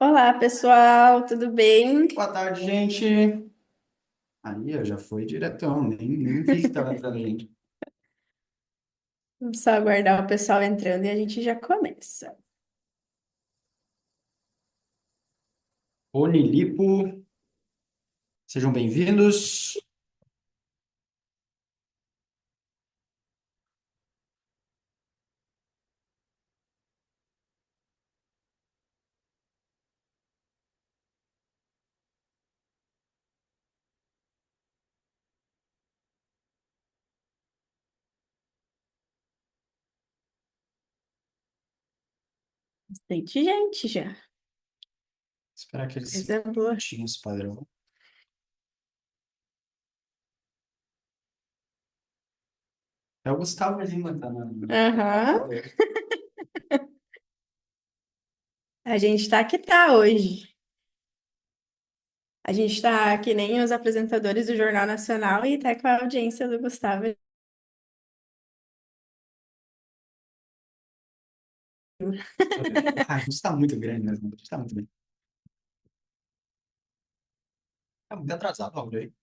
Olá, pessoal, tudo bem? Boa tarde, gente. Aí, ó, já foi diretão, nem vi que tava entrando gente. Vamos só aguardar o pessoal entrando e a gente já começa. Lipo, sejam bem-vindos. Bastante gente já. Esperar aqueles Coisa boa. minutinhos padrão. É o Gustavo Lima, tá na... Aham. A gente tá que tá hoje. A gente tá que nem os apresentadores do Jornal Nacional e tá com a audiência do Gustavo. Ah, a gente tá muito grande mesmo. A gente tá muito bem. Tá muito atrasado, óbvio aí.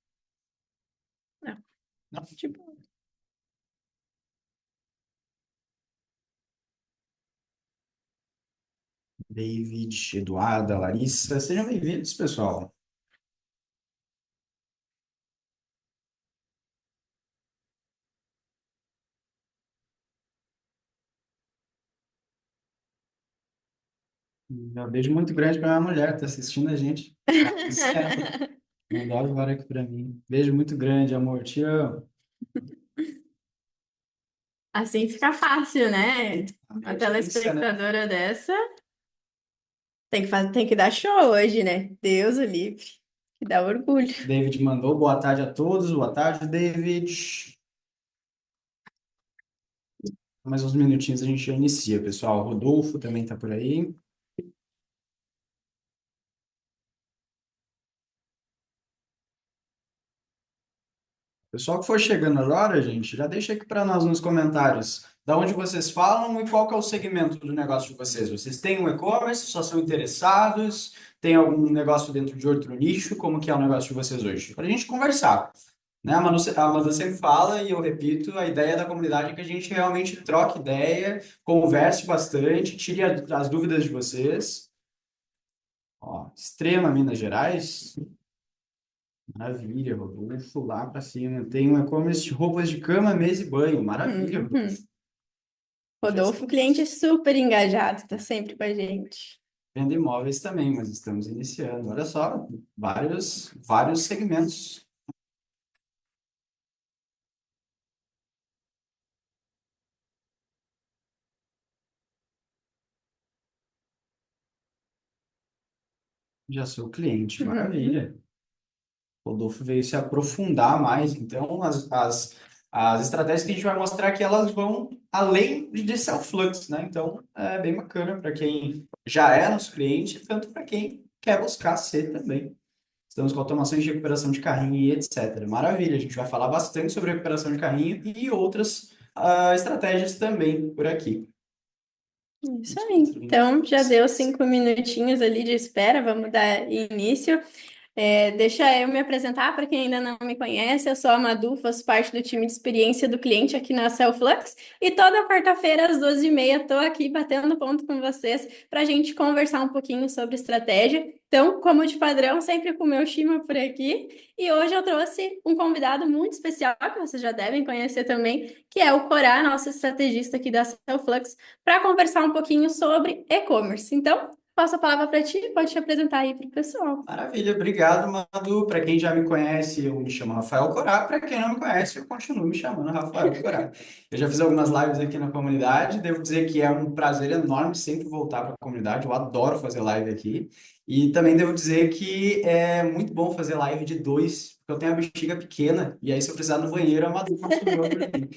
Não, Não. tipo, David, Eduarda, Larissa, sejam bem-vindos, pessoal. Um beijo muito grande pra minha mulher, que tá assistindo a gente. Isso é, mandou agora aqui pra mim. Beijo muito grande, amor. Te amo. assim fica fácil, né? A Uma audiência, né? telespectadora dessa tem que dar show hoje, né? Deus o livre. Que dá orgulho. David mandou boa tarde a todos. Boa tarde, David. Mais uns minutinhos a gente já inicia, pessoal. Rodolfo também está por aí. Pessoal que for chegando agora, gente, já deixa aqui para nós nos comentários da onde vocês falam e qual que é o segmento do negócio de vocês. Vocês têm um e-commerce, só são interessados? Tem algum negócio dentro de outro nicho? Como que é o negócio de vocês hoje? Para a gente conversar. Né? A Manu sempre fala, e eu repito, a ideia da comunidade é que a gente realmente troque ideia, converse bastante, tire as dúvidas de vocês. Ó, Extrema Minas Gerais, maravilha, Rodolfo, lá para cima. Tem um e-commerce de roupas de cama, mesa e banho, maravilha, Uhum. Rodolfo. Já Rodolfo, cliente estamos super engajado, tá sempre com a gente. vendo imóveis também, mas estamos iniciando. Olha só, vários segmentos. Já sou cliente, Uhum. maravilha. Rodolfo veio se aprofundar mais, então as estratégias que a gente vai mostrar aqui, elas vão além de self-flux, né? Então, é bem bacana para quem já é nosso cliente, tanto para quem quer buscar ser também. Estamos com automações de recuperação de carrinho e etc. Maravilha, a gente vai falar bastante sobre recuperação de carrinho e outras estratégias também por aqui. Isso Uns aí. 30 Então, já deu minutos. 5 minutinhos ali de espera, vamos dar início. Deixa eu me apresentar para quem ainda não me conhece. Eu sou a Madu, faço parte do time de experiência do cliente aqui na Cellflux. E toda quarta-feira, às 12h30, estou aqui batendo ponto com vocês para a gente conversar um pouquinho sobre estratégia. Então, como de padrão, sempre com o meu time por aqui. E hoje eu trouxe um convidado muito especial, que vocês já devem conhecer também, que é o Corá, nosso estrategista aqui da Cellflux, para conversar um pouquinho sobre e-commerce. Então, passo a palavra para ti, pode te apresentar aí para o pessoal. Maravilha, obrigado, Madu. Para quem já me conhece, eu me chamo Rafael Corá. Para quem não me conhece, eu continuo me chamando Rafael Corá. Eu já fiz algumas lives aqui na comunidade. Devo dizer que é um prazer enorme sempre voltar para a comunidade. Eu adoro fazer live aqui. E também devo dizer que é muito bom fazer live de dois, porque eu tenho a bexiga pequena. E aí, se eu precisar no banheiro, a Madu continua por aqui.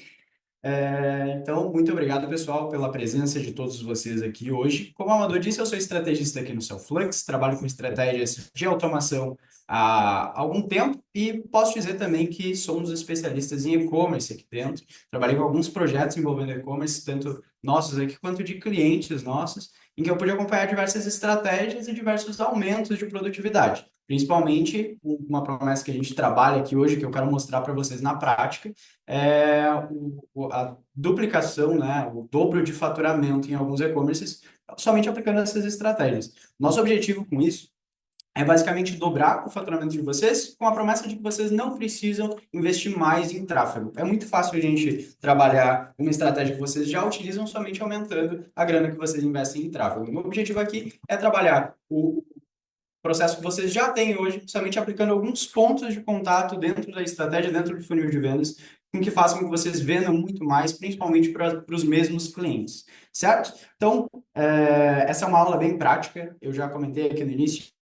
Então, muito obrigado, pessoal, pela presença de todos vocês aqui hoje. Como a Amador disse, eu sou estrategista aqui no Cellflux, trabalho com estratégias de automação há algum tempo e posso dizer também que somos especialistas em e-commerce aqui dentro. Trabalhei com alguns projetos envolvendo e-commerce, tanto nossos aqui quanto de clientes nossos. em que eu pude acompanhar diversas estratégias e diversos aumentos de produtividade. Principalmente, uma promessa que a gente trabalha aqui hoje, que eu quero mostrar para vocês na prática, é a duplicação, né, o dobro de faturamento em alguns e-commerces, somente aplicando essas estratégias. Nosso objetivo com isso é basicamente dobrar o faturamento de vocês com a promessa de que vocês não precisam investir mais em tráfego. É muito fácil a gente trabalhar uma estratégia que vocês já utilizam somente aumentando a grana que vocês investem em tráfego. O objetivo aqui é trabalhar o processo que vocês já têm hoje, somente aplicando alguns pontos de contato dentro da estratégia, dentro do funil de vendas, com que façam com que vocês vendam muito mais, principalmente para os mesmos clientes, certo? Então, essa é uma aula bem prática, eu já comentei aqui no início.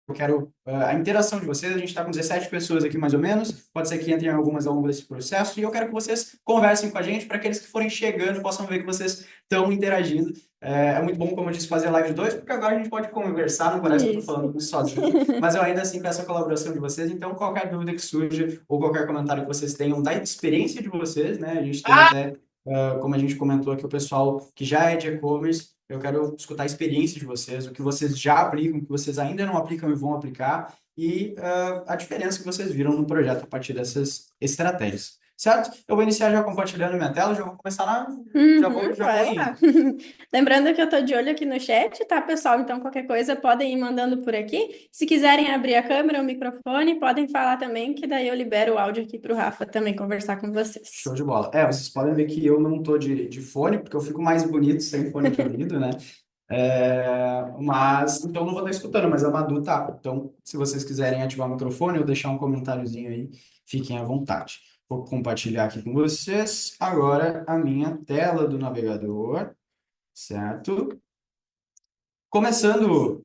Eu quero a interação de vocês. A gente está com 17 pessoas aqui, mais ou menos. Pode ser que entrem algumas ao longo desse processo. E eu quero que vocês conversem com a gente para aqueles que forem chegando possam ver que vocês estão interagindo. É muito bom, como eu disse, fazer live 2, porque agora a gente pode conversar. Não parece que eu estou falando sozinho, mas eu ainda assim peço a colaboração de vocês. Então, qualquer dúvida que surja ou qualquer comentário que vocês tenham da experiência de vocês, né? A gente tem até, como a gente comentou aqui, o pessoal que já é de e-commerce. Eu quero escutar a experiência de vocês, o que vocês já aplicam, o que vocês ainda não aplicam e vão aplicar, e a diferença que vocês viram no projeto a partir dessas estratégias. Certo? Eu vou iniciar já compartilhando minha tela, já vou começar na. Já vou Vai indo. lá. Lembrando que eu tô de olho aqui no chat, tá, pessoal? Então, qualquer coisa, podem ir mandando por aqui. Se quiserem abrir a câmera, o microfone, podem falar também, que daí eu libero o áudio aqui para o Rafa também conversar com vocês. Show de bola. Vocês podem ver que eu não tô de fone, porque eu fico mais bonito sem fone de ouvido, né? Mas, então não vou estar escutando, mas a Madu tá. Então, se vocês quiserem ativar o microfone ou deixar um comentáriozinho aí, fiquem à vontade. Vou compartilhar aqui com vocês agora a minha tela do navegador, certo? Começando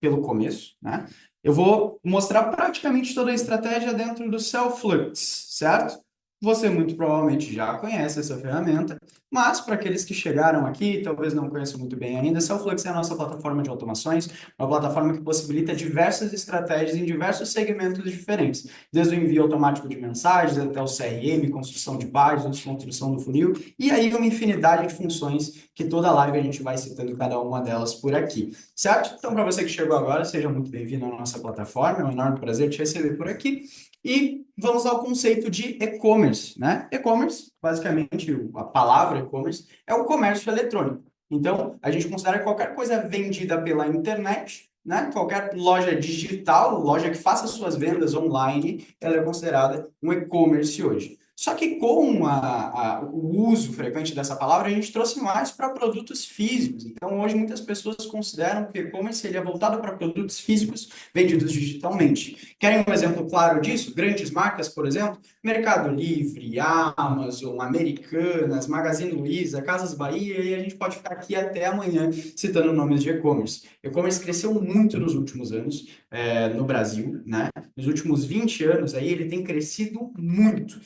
pelo começo, né? Eu vou mostrar praticamente toda a estratégia dentro do Cellflux, certo? Você muito provavelmente já conhece essa ferramenta, mas para aqueles que chegaram aqui, talvez não conheçam muito bem ainda, Cellflux é a nossa plataforma de automações, uma plataforma que possibilita diversas estratégias em diversos segmentos diferentes, desde o envio automático de mensagens até o CRM, construção de páginas, construção do funil, e aí uma infinidade de funções que toda live a gente vai citando cada uma delas por aqui. Certo? Então, para você que chegou agora, seja muito bem-vindo à nossa plataforma. É um enorme prazer te receber por aqui. E vamos ao conceito de e-commerce, né? E-commerce, basicamente, a palavra e-commerce é o comércio eletrônico. Então, a gente considera qualquer coisa vendida pela internet, né? Qualquer loja digital, loja que faça suas vendas online, ela é considerada um e-commerce hoje. Só que com o uso frequente dessa palavra, a gente trouxe mais para produtos físicos. Então, hoje, muitas pessoas consideram que o e-commerce ele é voltado para produtos físicos vendidos digitalmente. Querem um exemplo claro disso? Grandes marcas, por exemplo, Mercado Livre, Amazon, Americanas, Magazine Luiza, Casas Bahia, e a gente pode ficar aqui até amanhã citando nomes de e-commerce. E-commerce cresceu muito nos últimos anos no Brasil, né? Nos últimos 20 anos aí ele tem crescido muito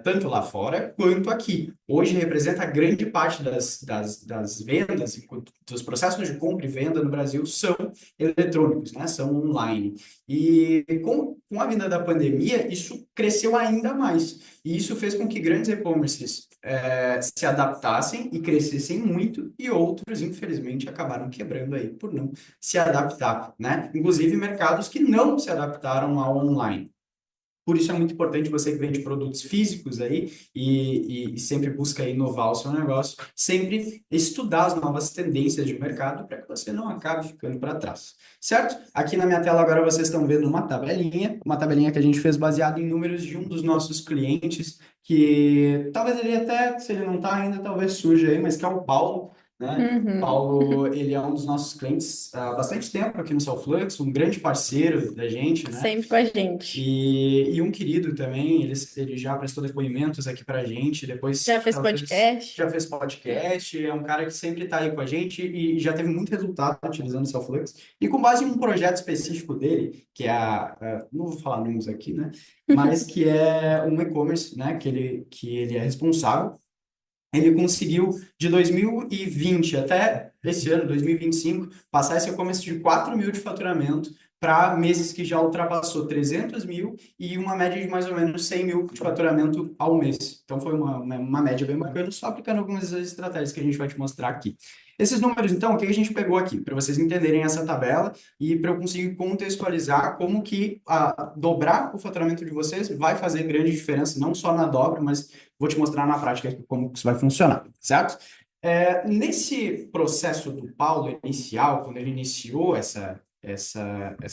tanto lá fora quanto aqui. Hoje representa grande parte das vendas, dos processos de compra e venda no Brasil são eletrônicos, né? São online. E com a vinda da pandemia, isso cresceu ainda mais. E isso fez com que grandes e-commerces se adaptassem e crescessem muito, e outros, infelizmente, acabaram quebrando aí por não se adaptar, né? Inclusive mercados que não se adaptaram ao online. Por isso é muito importante você que vende produtos físicos aí e sempre busca inovar o seu negócio, sempre estudar as novas tendências de mercado para que você não acabe ficando para trás, certo? Aqui na minha tela agora vocês estão vendo uma tabelinha que a gente fez baseado em números de um dos nossos clientes, que talvez ele até, se ele não está ainda, talvez surja aí, mas que é o Paulo, né? Uhum. Paulo, ele é um dos nossos clientes há bastante tempo aqui no Cellflux, um grande parceiro da gente, né? Sempre com a gente. E um querido também, ele já prestou depoimentos aqui pra gente, depois Já fez talvez podcast? já fez podcast, é um cara que sempre está aí com a gente e já teve muito resultado utilizando o Cellflux. E com base em um projeto específico dele, que é não vou falar nomes aqui, né? Mas que é um e-commerce, né? Que ele é responsável. Ele conseguiu, de 2020 até esse ano, 2025, passar esse e-commerce de 4 mil de faturamento para meses que já ultrapassou 300 mil e uma média de mais ou menos 100 mil de faturamento ao mês. Então, foi uma média bem bacana, só aplicando algumas das estratégias que a gente vai te mostrar aqui. Esses números, então, o que a gente pegou aqui? Para vocês entenderem essa tabela e para eu conseguir contextualizar como que dobrar o faturamento de vocês vai fazer grande diferença, não só na dobra, mas vou te mostrar na prática como isso vai funcionar, certo? Nesse processo do Paulo inicial, quando ele iniciou essa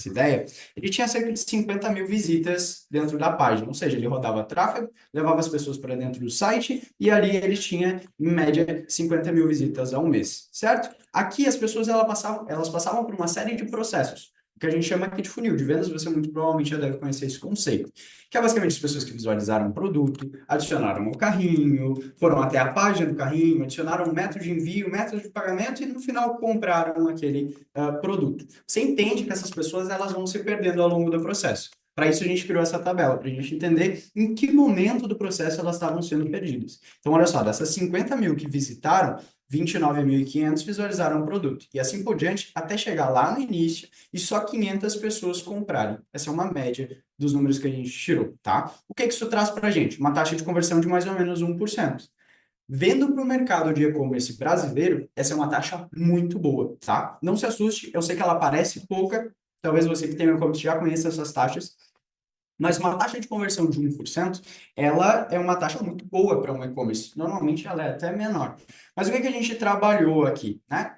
ideia, ele tinha cerca de 50 mil visitas dentro da página, ou seja, ele rodava tráfego, levava as pessoas para dentro do site e ali ele tinha, em média, 50 mil visitas ao mês, certo? Aqui as pessoas elas passavam por uma série de processos, o que a gente chama aqui de funil de vendas, você muito provavelmente já deve conhecer esse conceito, que é basicamente as pessoas que visualizaram o produto, adicionaram o carrinho, foram até a página do carrinho, adicionaram um método de envio, método de pagamento e no final compraram aquele produto. Você entende que essas pessoas elas vão se perdendo ao longo do processo. Para isso, a gente criou essa tabela, para a gente entender em que momento do processo elas estavam sendo perdidas. Então, olha só, dessas 50 mil que visitaram, 29.500 visualizaram o produto. E assim por diante, até chegar lá no início e só 500 pessoas comprarem. Essa é uma média dos números que a gente tirou, tá? O que isso traz para a gente? Uma taxa de conversão de mais ou menos 1%. Vendo para o mercado de e-commerce brasileiro, essa é uma taxa muito boa, tá? Não se assuste, eu sei que ela parece pouca, talvez você que tem e-commerce já conheça essas taxas, mas uma taxa de conversão de 1%, ela é uma taxa muito boa para um e-commerce. Normalmente ela é até menor. Mas o que a gente trabalhou aqui, né?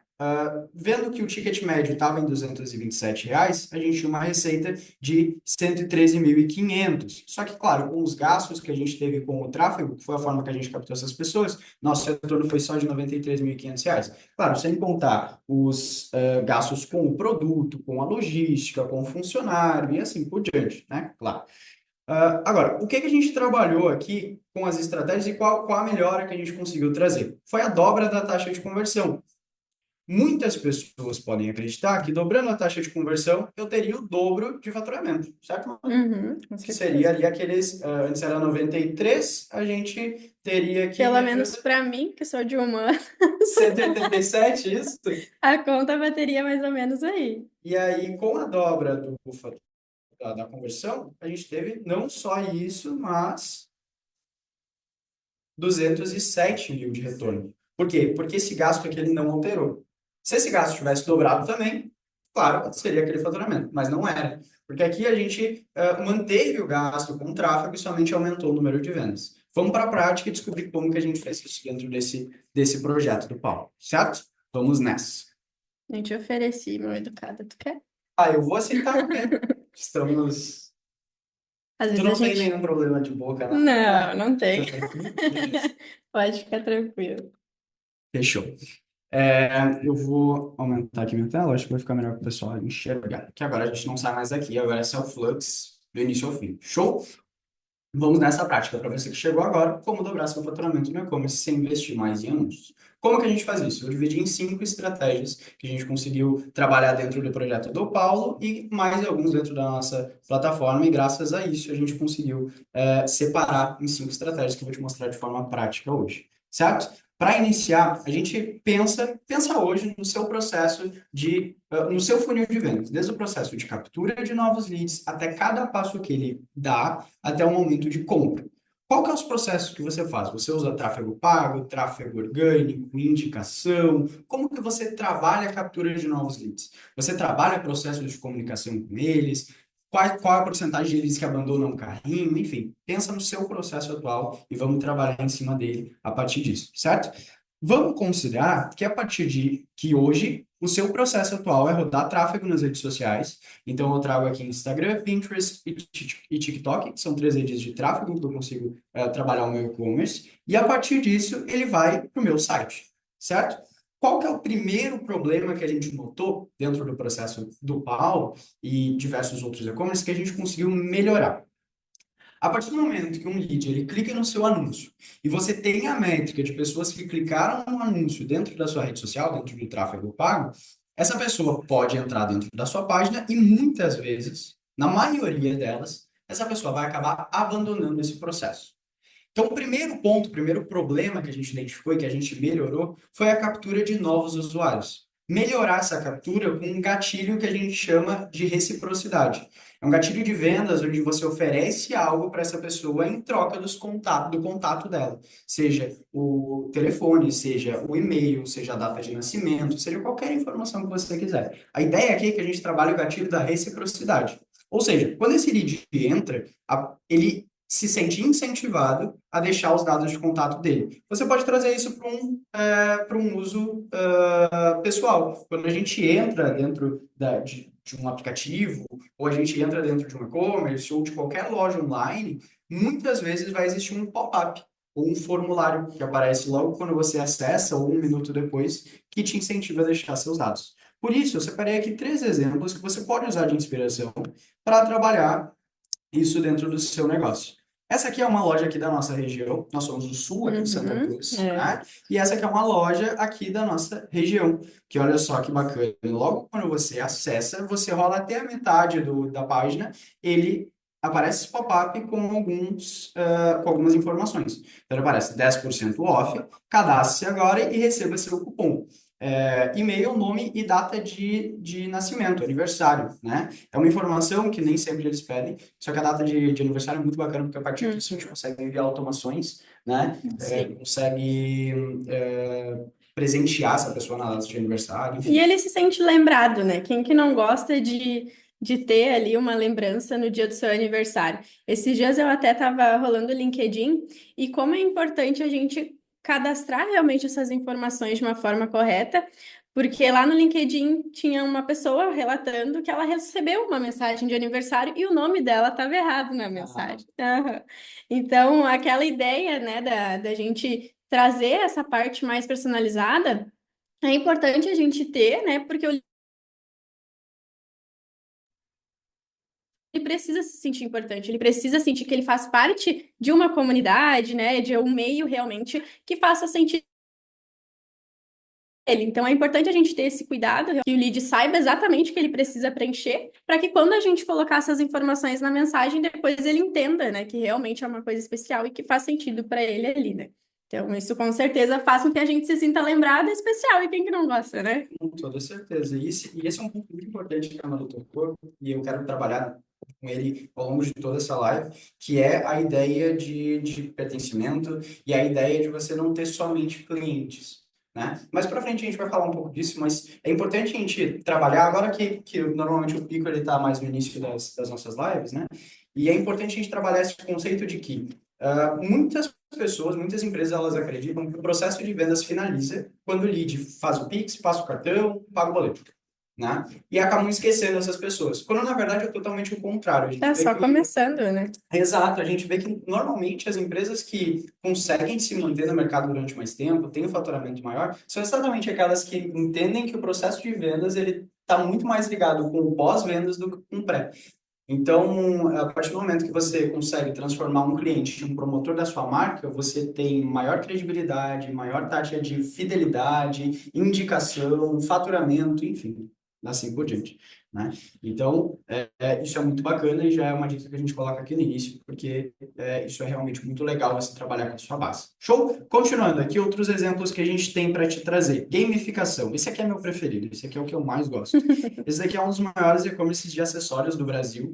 Vendo que o ticket médio estava em R$ 227, a gente tinha uma receita de 113.500. Só que, claro, com os gastos que a gente teve com o tráfego, que foi a forma que a gente captou essas pessoas, nosso retorno foi só de R$ 93.500. Claro, sem contar os gastos com o produto, com a logística, com o funcionário e assim por diante, né? Claro. Agora, o que a gente trabalhou aqui com as estratégias e qual a melhora que a gente conseguiu trazer? Foi a dobra da taxa de conversão. Muitas pessoas podem acreditar que dobrando a taxa de conversão, eu teria o dobro de faturamento, certo? Uhum, com Que seria certeza. ali aqueles, antes era 93, a gente teria que Pelo menos para mim, que sou de humano, 187, isso? a conta bateria mais ou menos aí. E aí, com a dobra da conversão, a gente teve não só isso, mas 207 mil de retorno. Por quê? Porque esse gasto aqui ele não alterou. Se esse gasto tivesse dobrado também, claro, seria aquele faturamento, mas não era. Porque aqui a gente manteve o gasto com o tráfego e somente aumentou o número de vendas. Vamos para a prática e descobrir como que a gente fez isso dentro desse projeto do Paulo, certo? Vamos nessa. Nem te ofereci, meu educado. Tu quer? Eu vou aceitar também. Estamos... Às Tu vezes a não tem gente. nenhum problema de boca, não? Não, não tem. Tá tranquilo? Beleza. Pode ficar tranquilo. Fechou. Eu vou aumentar aqui minha tela, acho que vai ficar melhor para o pessoal enxergar. Que agora a gente não sai mais daqui, agora é Self-Flux do início ao fim. Show? Vamos nessa prática para você que chegou agora, como dobrar seu faturamento no e-commerce sem investir mais em anúncios. Como que a gente faz isso? Eu dividi em 5 estratégias que a gente conseguiu trabalhar dentro do projeto do Paulo e mais alguns dentro da nossa plataforma, e graças a isso a gente conseguiu separar em 5 estratégias que eu vou te mostrar de forma prática hoje, certo? Para iniciar, a gente pensa hoje no seu processo no seu funil de vendas, desde o processo de captura de novos leads até cada passo que ele dá até o momento de compra. Qual que é os processos que você faz? Você usa tráfego pago, tráfego orgânico, indicação? Como que você trabalha a captura de novos leads? Você trabalha processos de comunicação com eles? Qual é a porcentagem de leads que abandonam o carrinho? Enfim, pensa no seu processo atual e vamos trabalhar em cima dele a partir disso, certo? Vamos considerar que a partir de que hoje o seu processo atual é rodar tráfego nas redes sociais. Então eu trago aqui Instagram, Pinterest e TikTok, que são 3 redes de tráfego que eu consigo trabalhar o meu e-commerce. E a partir disso ele vai para o meu site, certo? Qual que é o primeiro problema que a gente notou dentro do processo do Paulo e diversos outros e-commerce que a gente conseguiu melhorar? A partir do momento que um lead ele clica no seu anúncio e você tem a métrica de pessoas que clicaram no anúncio dentro da sua rede social, dentro do tráfego pago, essa pessoa pode entrar dentro da sua página e muitas vezes, na maioria delas, essa pessoa vai acabar abandonando esse processo. Então, o primeiro ponto, o primeiro problema que a gente identificou e que a gente melhorou foi a captura de novos usuários. melhorar essa captura com um gatilho que a gente chama de reciprocidade. É um gatilho de vendas onde você oferece algo para essa pessoa em troca do contato dela, seja o telefone, seja o e-mail, seja a data de nascimento, seja qualquer informação que você quiser. A ideia aqui é que a gente trabalhe o gatilho da reciprocidade. Ou seja, quando esse lead entra, ele se sente incentivado a deixar os dados de contato dele. Você pode trazer isso para um uso pessoal. Quando a gente entra dentro de um aplicativo, ou a gente entra dentro de um e-commerce, ou de qualquer loja online, muitas vezes vai existir um pop-up, ou um formulário que aparece logo quando você acessa, ou um minuto depois, que te incentiva a deixar seus dados. Por isso, eu separei aqui 3 exemplos que você pode usar de inspiração para trabalhar isso dentro do seu negócio. Essa aqui é uma loja aqui da nossa região, nós somos do sul aqui de Santa Cruz, né? E essa aqui é uma loja aqui da nossa região, que olha só que bacana. Logo quando você acessa, você rola até a metade da página, ele aparece esse pop-up com algumas informações. Então, ele aparece 10% off, cadastre-se agora e receba seu cupom. E-mail, nome e data de nascimento, aniversário, né? É uma informação que nem sempre eles pedem, só que a data de aniversário é muito bacana, porque a partir disso a gente consegue enviar automações, né? Consegue presentear essa pessoa na data de aniversário, enfim. E ele se sente lembrado, né? Quem que não gosta de ter ali uma lembrança no dia do seu aniversário? Esses dias eu até estava rolando o LinkedIn e como é importante a gente cadastrar realmente essas informações de uma forma correta, porque lá no LinkedIn tinha uma pessoa relatando que ela recebeu uma mensagem de aniversário e o nome dela estava errado na mensagem. Aham. Então, aquela ideia, né, da gente trazer essa parte mais personalizada. É importante a gente ter, né? Porque ele precisa se sentir importante, ele precisa sentir que ele faz parte de uma comunidade, né? De um meio realmente que faça sentido ele. Então é importante a gente ter esse cuidado, que o lead saiba exatamente o que ele precisa preencher, para que quando a gente colocar essas informações na mensagem, depois ele entenda, né? Que realmente é uma coisa especial e que faz sentido para ele ali, né? Então, isso com certeza faz com que a gente se sinta lembrado e especial, e quem que não gosta, né? Com toda certeza. E esse é um ponto muito importante que a Amanda tocou, e eu quero trabalhar com ele ao longo de toda essa live, que é a ideia de pertencimento e a ideia de você não ter somente clientes, né? Mais para frente a gente vai falar um pouco disso, mas é importante a gente trabalhar, agora que normalmente o Pico ele está mais no início das nossas lives, né? E é importante a gente trabalhar esse conceito de que muitas pessoas, muitas empresas, elas acreditam que o processo de vendas finaliza quando o lead faz o Pix, passa o cartão, paga o boleto, né? E acabam esquecendo essas pessoas. Quando, na verdade, é totalmente o contrário. A gente Tá vê só que começando, né? Exato, a gente vê que normalmente as empresas que conseguem se manter no mercado durante mais tempo, têm um faturamento maior, são exatamente aquelas que entendem que o processo de vendas ele está muito mais ligado com o pós-vendas do que com o pré. Então, a partir do momento que você consegue transformar um cliente em um promotor da sua marca, você tem maior credibilidade, maior taxa de fidelidade, indicação, faturamento, enfim, assim por diante, né? Então, isso é muito bacana e já é uma dica que a gente coloca aqui no início, porque isso é realmente muito legal você trabalhar com a sua base. Show? Continuando aqui, outros exemplos que a gente tem para te trazer. Gamificação. Esse aqui é meu preferido, esse aqui é o que eu mais gosto. Esse daqui é um dos maiores e-commerces de acessórios do Brasil.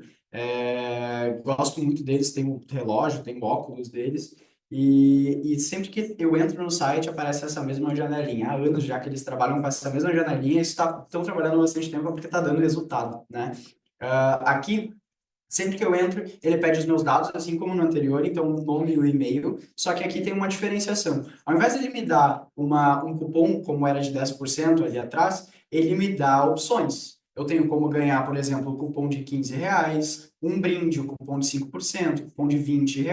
Gosto muito deles, tem um relógio, tem um óculos deles. E sempre que eu entro no site aparece essa mesma janelinha. Há anos já que eles trabalham com essa mesma janelinha e estão trabalhando bastante tempo porque está dando resultado, né? Aqui, sempre que eu entro, ele pede os meus dados, assim como no anterior, então o nome e o e-mail, só que aqui tem uma diferenciação. Ao invés de ele me dar um cupom, como era de 10% ali atrás, ele me dá opções. Eu tenho como ganhar, por exemplo, o cupom de R$ 15, um brinde, o cupom de 5%, o cupom de R$ 20.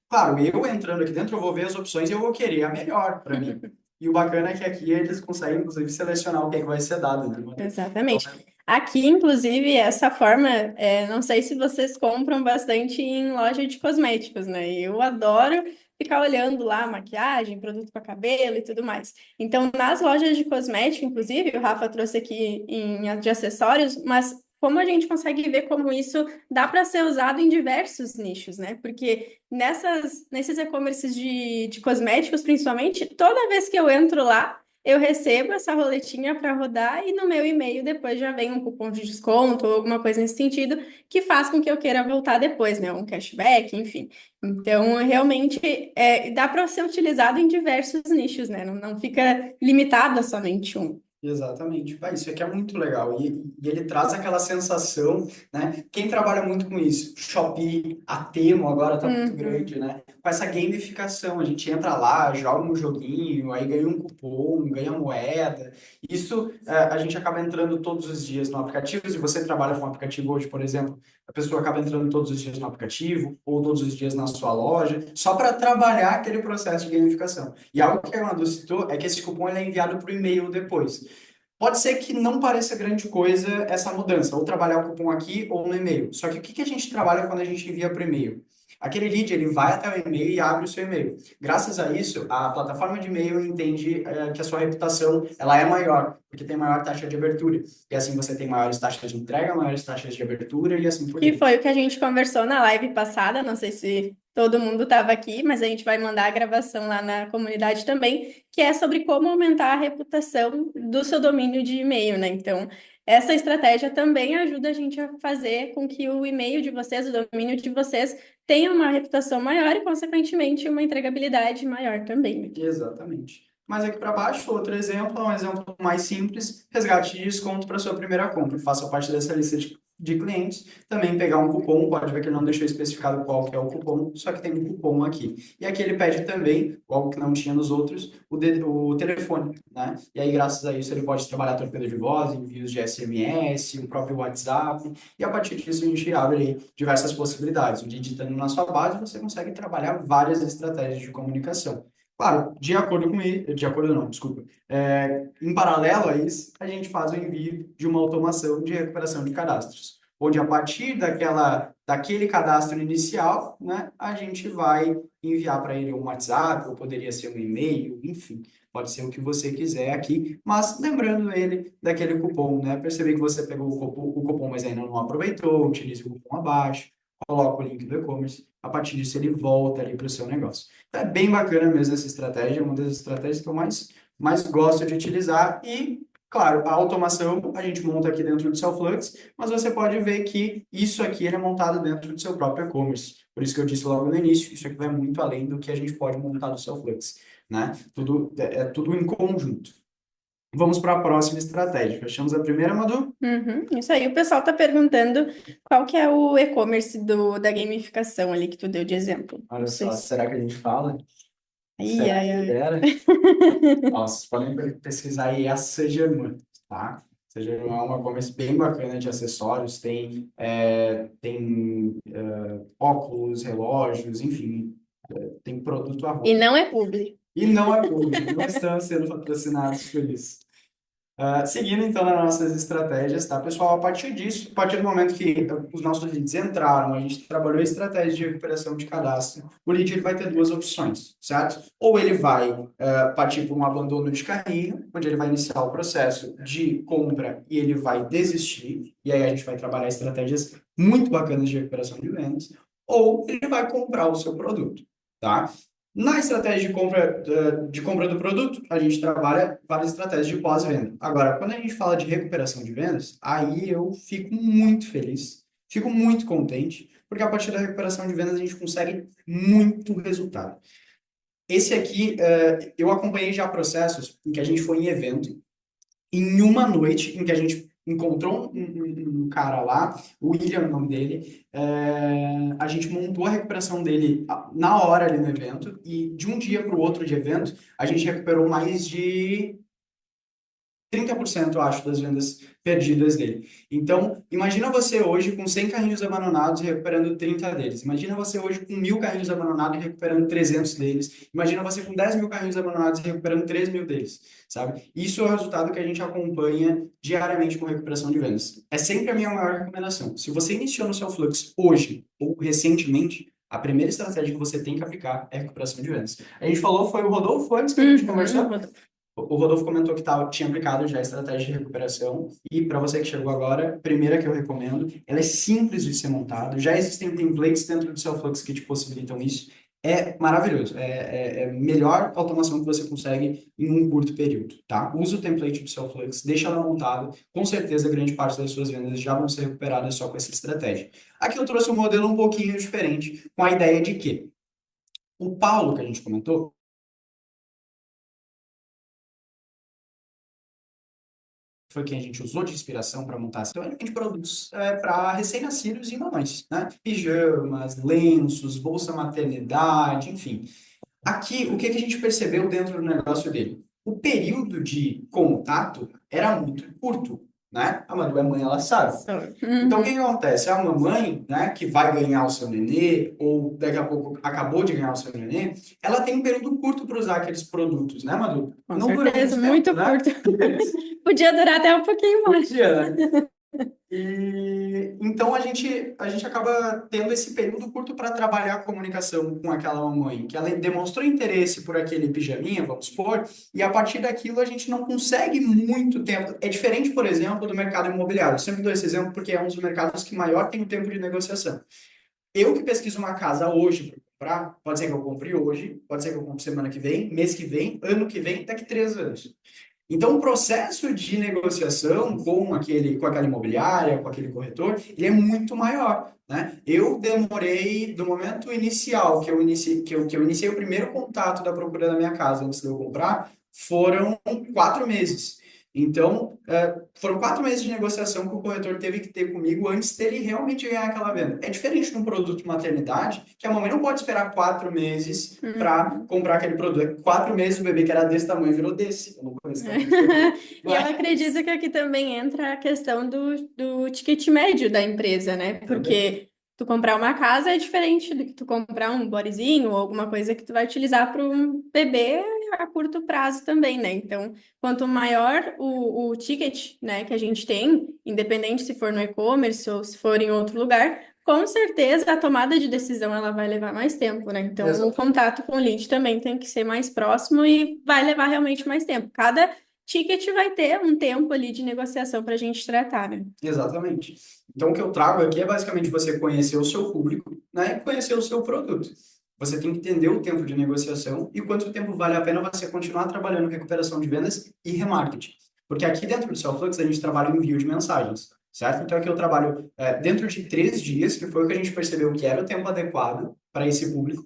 Claro, eu entrando aqui dentro, eu vou ver as opções e eu vou querer a melhor para mim. E o bacana é que aqui eles conseguem, inclusive, selecionar o que é que vai ser dado, né? Então, Exatamente. Aqui, inclusive, essa forma, não sei se vocês compram bastante em loja de cosméticos, né? Eu adoro ficar olhando lá maquiagem, produto para cabelo e tudo mais. Então, nas lojas de cosmético, inclusive, o Rafa trouxe aqui de acessórios, mas como a gente consegue ver como isso dá para ser usado em diversos nichos, né? Porque nesses e-commerces de cosméticos, principalmente, toda vez que eu entro lá, eu recebo essa roletinha para rodar e no meu e-mail depois já vem um cupom de desconto ou alguma coisa nesse sentido que faz com que eu queira voltar depois, né? Um cashback, enfim. Então, realmente, dá para ser utilizado em diversos nichos, né? Não fica limitado a somente um. Exatamente. Pá, isso aqui é muito legal. E ele traz aquela sensação, né? Quem trabalha muito com isso, Shopee, a Temo agora tá muito Uhum. grande, né? Com essa gamificação, a gente entra lá, joga um joguinho, aí ganha um cupom, ganha moeda. Isso a gente acaba entrando todos os dias no aplicativo. Se você trabalha com um aplicativo hoje, por exemplo, a pessoa acaba entrando todos os dias no aplicativo ou todos os dias na sua loja, só para trabalhar aquele processo de gamificação. E algo que a Madu citou é que esse cupom ele é enviado por e-mail depois. Pode ser que não pareça grande coisa essa mudança, ou trabalhar o cupom aqui ou no e-mail. Só que o que a gente trabalha quando a gente envia para o e-mail? Aquele lead, ele vai até o e-mail e abre o seu e-mail. Graças a isso, a plataforma de e-mail entende que a sua reputação ela é maior, porque tem maior taxa de abertura. E assim você tem maiores taxas de entrega, maiores taxas de abertura e assim por Que foi diante. o que a gente conversou na live passada. Não sei se todo mundo estava aqui, mas a gente vai mandar a gravação lá na comunidade também, que é sobre como aumentar a reputação do seu domínio de e-mail, né? Então, essa estratégia também ajuda a gente a fazer com que o e-mail de vocês, o domínio de vocês, tenha uma reputação maior e, consequentemente, uma entregabilidade maior também, né? Exatamente. Mas aqui para baixo, outro exemplo, é um exemplo mais simples, resgate de desconto para sua primeira compra. Faça parte dessa lista de clientes, também pegar um cupom, pode ver que ele não deixou especificado qual que é o cupom, só que tem um cupom aqui. E aqui ele pede também, algo que não tinha nos outros, o telefone, né? E aí, graças a isso, ele pode trabalhar torpedo de voz, envios de SMS, o próprio WhatsApp, e a partir disso a gente abre aí diversas possibilidades. Digitando na sua base, você consegue trabalhar várias estratégias de comunicação. Claro, de acordo com isso, de acordo não, desculpa. Em paralelo a isso, a gente faz o envio de uma automação de recuperação de cadastros, onde a partir daquele cadastro inicial, né, a gente vai enviar para ele um WhatsApp, ou poderia ser um e-mail, enfim, pode ser o que você quiser aqui, mas lembrando ele daquele cupom, né? Perceber que você pegou o cupom, mas ainda não aproveitou, utilize o cupom abaixo, coloca o link do e-commerce, a partir disso ele volta ali para o seu negócio. É bem bacana mesmo essa estratégia, é uma das estratégias que eu mais gosto de utilizar e, claro, a automação a gente monta aqui dentro do Cellflux, mas você pode ver que isso aqui ele é montado dentro do seu próprio e-commerce. Por isso que eu disse logo no início, isso aqui vai muito além do que a gente pode montar no Cellflux, né? É tudo em conjunto. Vamos para a próxima estratégia. Fechamos a primeira, Madu? Uhum, isso aí, o pessoal tá perguntando qual que é o e-commerce da gamificação ali que tu deu de exemplo. Não Olha sei só, se... será que a gente fala? Ai, Será ai, que ai. libera? Ó, vocês podem pesquisar aí a Saint-Germain, tá? Saint-Germain é uma e-commerce bem bacana de acessórios, tem óculos, relógios, enfim, tem produto a E rodo. não é publi. E não é público, não estamos sendo patrocinados por isso. Seguindo então nas nossas estratégias, tá, pessoal? A partir disso, a partir do momento que os nossos leads entraram, a gente trabalhou a estratégia de recuperação de cadastro, o lead ele vai ter duas opções, certo? Ou ele vai partir para um abandono de carrinho, onde ele vai iniciar o processo de compra e ele vai desistir, e aí a gente vai trabalhar estratégias muito bacanas de recuperação de vendas, ou ele vai comprar o seu produto, tá? Na estratégia de compra do produto, a gente trabalha várias estratégias de pós-venda. Agora, quando a gente fala de recuperação de vendas, aí eu fico muito feliz, fico muito contente, porque a partir da recuperação de vendas a gente consegue muito resultado. Esse aqui, eu acompanhei já processos em que a gente foi em evento, em uma noite em que a gente encontrou um cara lá, o William, é o nome dele, a gente montou a recuperação dele na hora ali no evento, e de um dia para o outro de evento, a gente recuperou mais de 30%, eu acho, das vendas perdidas dele. Então, imagina você hoje com 100 carrinhos abandonados e recuperando 30 deles. Imagina você hoje com 1.000 carrinhos abandonados e recuperando 300 deles. Imagina você com 10.000 carrinhos abandonados e recuperando 3.000 deles, sabe? Isso é o resultado que a gente acompanha diariamente com recuperação de vendas. É sempre a minha maior recomendação. Se você iniciou no seu fluxo hoje ou recentemente, a primeira estratégia que você tem que aplicar é a recuperação de vendas. A gente falou, foi o Rodolfo antes que a gente conversou? O Rodolfo comentou que tinha aplicado já a estratégia de recuperação e para você que chegou agora, a primeira que eu recomendo, ela é simples de ser montada, já existem templates dentro do Cellflux que te possibilitam isso, É maravilhoso. É a melhor automação que você consegue em um curto período, tá? Usa o template do Cellflux, deixa ela montada. Com certeza, grande parte das suas vendas já vão ser recuperadas só com essa estratégia. Aqui eu trouxe um modelo um pouquinho diferente, com a ideia de que o Paulo, que a gente comentou, foi quem a gente usou de inspiração para montar. Então, ele vende produtos para recém-nascidos e mamães, né? Pijamas, lenços, bolsa maternidade, enfim. Aqui, o que que a gente percebeu dentro do negócio dele? O período de contato era muito curto, né? A Madu é mãe, ela sabe. Só. Então, o que que Uhum. acontece? A mamãe, né, que vai ganhar o seu nenê, ou daqui a pouco acabou de ganhar o seu nenê, ela tem um período curto para usar aqueles produtos, né, Madu? Com Não dura certeza, muito tempo, muito né? curto. Podia durar até um pouquinho mais. Podia, né? E então a gente acaba tendo esse período curto para trabalhar a comunicação com aquela mamãe, que ela demonstrou interesse por aquele pijaminha, vamos supor, e a partir daquilo a gente não consegue muito tempo. É diferente, por exemplo, do mercado imobiliário. Eu sempre dou esse exemplo porque é um dos mercados que maior tem o tempo de negociação. Eu que pesquiso uma casa hoje para comprar, pode ser que eu compre hoje, pode ser que eu compre semana que vem, mês que vem, ano que vem, daqui 3 anos. Então, o processo de negociação com aquela imobiliária, com aquele corretor, ele é muito maior, né? Eu demorei, do momento inicial que eu iniciei o primeiro contato da procura da minha casa antes de eu comprar, foram 4 meses. Então, foram 4 meses de negociação que o corretor teve que ter comigo antes dele realmente ganhar aquela venda. É diferente de um produto de maternidade, que a mamãe não pode esperar 4 meses para Uhum. comprar aquele produto. 4 meses o bebê que era desse tamanho virou desse. Eu não conheço tamanho de bebê. E eu acredito Mas que aqui também entra a questão do ticket médio da empresa, né? também. Porque tu comprar uma casa é diferente do que tu comprar um bodyzinho ou alguma coisa que tu vai utilizar para um bebê a curto prazo também, né? Então, quanto maior o ticket, né, que a gente tem, independente se for no e-commerce ou se for em outro lugar, com certeza a tomada de decisão ela vai levar mais tempo, né? Então, o Exatamente. contato com o lead também tem que ser mais próximo e vai levar realmente mais tempo. Cada ticket vai ter um tempo ali de negociação para a gente tratar, né? Exatamente. Então, o que eu trago aqui é basicamente você conhecer o seu público, né, e conhecer o seu produto. Você tem que entender o tempo de negociação e quanto tempo vale a pena você continuar trabalhando em recuperação de vendas e remarketing. Porque aqui dentro do Cellflux a gente trabalha em envio de mensagens, certo? Então, aqui eu trabalho dentro de 3 dias, que foi o que a gente percebeu que era o tempo adequado para esse público.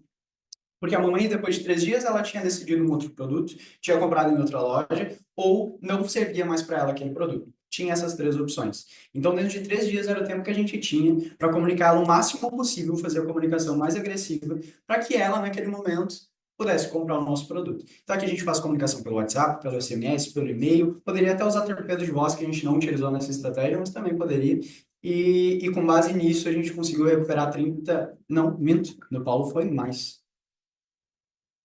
Porque a mamãe, depois de 3 dias, ela tinha decidido um outro produto, tinha comprado em outra loja, ou não servia mais para ela aquele produto. Tinha essas 3 opções. Então, dentro de 3 dias era o tempo que a gente tinha para comunicar ela o máximo possível, fazer a comunicação mais agressiva, para que ela, naquele momento, pudesse comprar o nosso produto. Então, aqui a gente faz comunicação pelo WhatsApp, pelo SMS, pelo e-mail, poderia até usar torpedo de voz, que a gente não utilizou nessa estratégia, mas também poderia. E com base nisso, a gente conseguiu recuperar 30. Não, minto, no Paulo foi mais.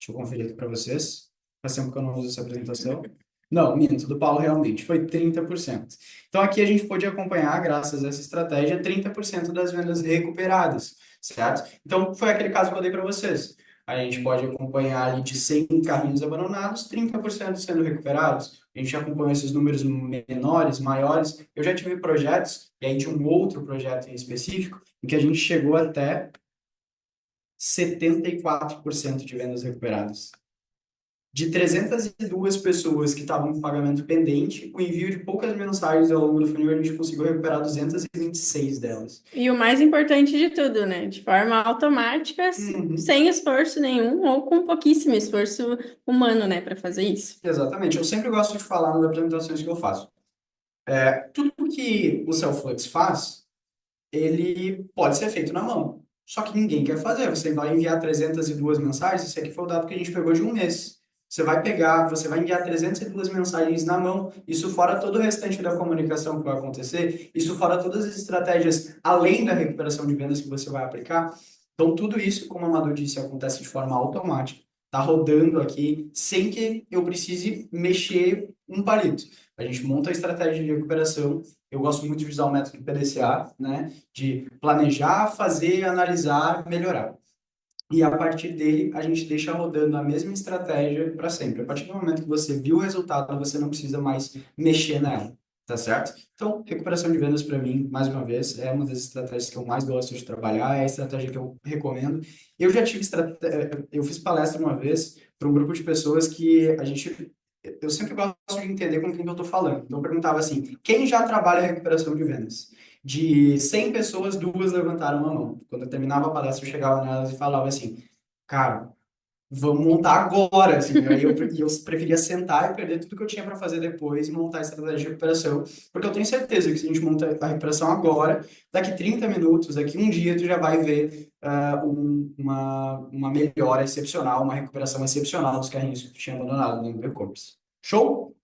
Deixa eu conferir aqui para vocês. Faz tempo que eu não uso essa apresentação. Não, minto, do Paulo realmente foi 30%. Então aqui a gente pôde acompanhar, graças a essa estratégia, 30% das vendas recuperadas, certo? Então foi aquele caso que eu dei para vocês. A gente pode acompanhar ali de 100 carrinhos abandonados, 30% sendo recuperados. A gente acompanhou esses números menores, maiores. Eu já tive projetos, e aí de um outro projeto em específico, em que a gente chegou até 74% de vendas recuperadas. De 302 pessoas que estavam com pagamento pendente, o envio de poucas mensagens ao longo do funil, a gente conseguiu recuperar 226 delas. E o mais importante de tudo, né? De forma automática, Uhum. sem esforço nenhum ou com pouquíssimo esforço humano, né, para fazer isso. Exatamente. Eu sempre gosto de falar nas apresentações que eu faço. Tudo que o Cellflux faz, ele pode ser feito na mão. Só que ninguém quer fazer. Você vai enviar 302 mensagens, esse aqui foi o dado que a gente pegou de um mês. Você vai enviar 302 mensagens na mão, isso fora todo o restante da comunicação que vai acontecer, isso fora todas as estratégias além da recuperação de vendas que você vai aplicar. Então, tudo isso, como a Madu disse, acontece de forma automática. Está rodando aqui sem que eu precise mexer um palito. A gente monta a estratégia de recuperação. Eu gosto muito de usar o método PDCA, né? De planejar, fazer, analisar, melhorar. E a partir dele, a gente deixa rodando a mesma estratégia para sempre. A partir do momento que você viu o resultado, você não precisa mais mexer nela. Tá certo? Então, recuperação de vendas para mim, mais uma vez, é uma das estratégias que eu mais gosto de trabalhar, é a estratégia que eu recomendo. Eu já tive eu fiz palestra uma vez para um grupo de pessoas que eu sempre gosto de entender com quem eu estou falando. Então, eu perguntava assim, quem já trabalha em recuperação de vendas? De 100 pessoas, duas levantaram a mão. Quando eu terminava a palestra, eu chegava nelas e falava assim, cara, vamos montar agora, assim. Eu preferia sentar e perder tudo que eu tinha para fazer depois e montar a estratégia de recuperação, porque eu tenho certeza que se a gente monta a recuperação agora, daqui 30 minutos, daqui um dia, tu já vai ver uma melhora excepcional, uma recuperação excepcional dos carrinhos que tu tinha abandonado no e-commerce. Show?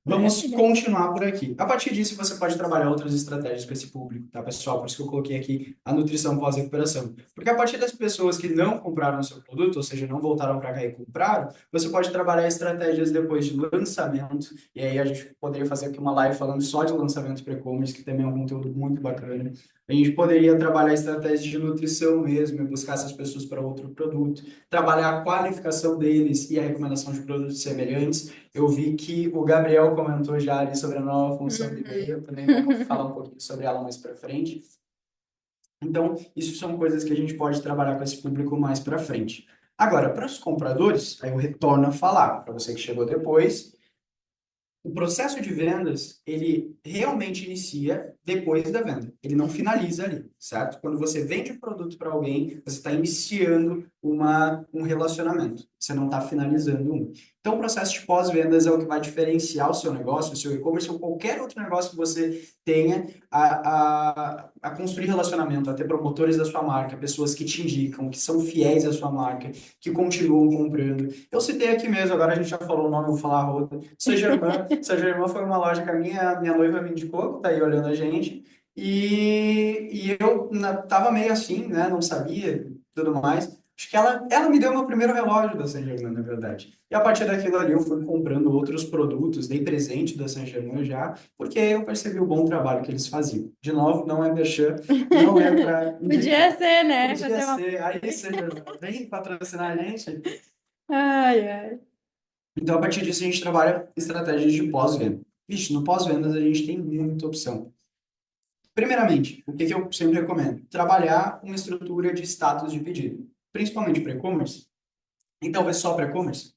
Vamos Maravilha. continuar por aqui. A partir disso, você pode trabalhar outras estratégias para esse público, tá, pessoal? Por isso que eu coloquei aqui a nutrição pós-recuperação. Porque a partir das pessoas que não compraram o seu produto, ou seja, não voltaram para cá e compraram, você pode trabalhar estratégias depois de lançamento. E aí a gente poderia fazer aqui uma live falando só de lançamento para e-commerce, que também é um conteúdo muito bacana. A gente poderia trabalhar estratégias de nutrição mesmo, e buscar essas pessoas para outro produto, trabalhar a qualificação deles e a recomendação de produtos semelhantes. Eu vi que o Gabriel comentou já ali sobre a nova função de e-mail, também vamos falar um pouquinho sobre ela mais para frente. Então, isso são coisas que a gente pode trabalhar com esse público mais para frente. Agora, para os compradores, aí eu retorno a falar, para você que chegou depois, o processo de vendas, ele realmente inicia depois da venda. Ele não finaliza ali, certo? Quando você vende o produto para alguém, você está iniciando um relacionamento. Você não está finalizando um. Então, o processo de pós-vendas é o que vai diferenciar o seu negócio, o seu e-commerce ou qualquer outro negócio que você tenha a construir relacionamento, a ter promotores da sua marca, pessoas que te indicam, que são fiéis à sua marca, que continuam comprando. Eu citei aqui mesmo, agora a gente já falou o nome, eu vou falar a Roda. Saint-Germain foi uma loja que a minha noiva me indicou, que tá aí olhando a gente. E eu tava meio assim, né? Não sabia, tudo mais. Acho que ela me deu meu primeiro relógio da Saint-Germain, na verdade. E a partir daquilo ali eu fui comprando outros produtos, dei presente da Saint-Germain já, porque eu percebi o bom trabalho que eles faziam. De novo, não é merchan, não é para Podia indicar. ser, né? Podia Fazer uma. ser. Aí, Saint-Germain, vem patrocinar a gente. Ai, ai. Então, a partir disso, a gente trabalha estratégias de pós-venda. Vixe, no pós-vendas a gente tem muita opção. Primeiramente, o que que eu sempre recomendo? Trabalhar uma estrutura de status de pedido, principalmente para e-commerce, e talvez só para e-commerce.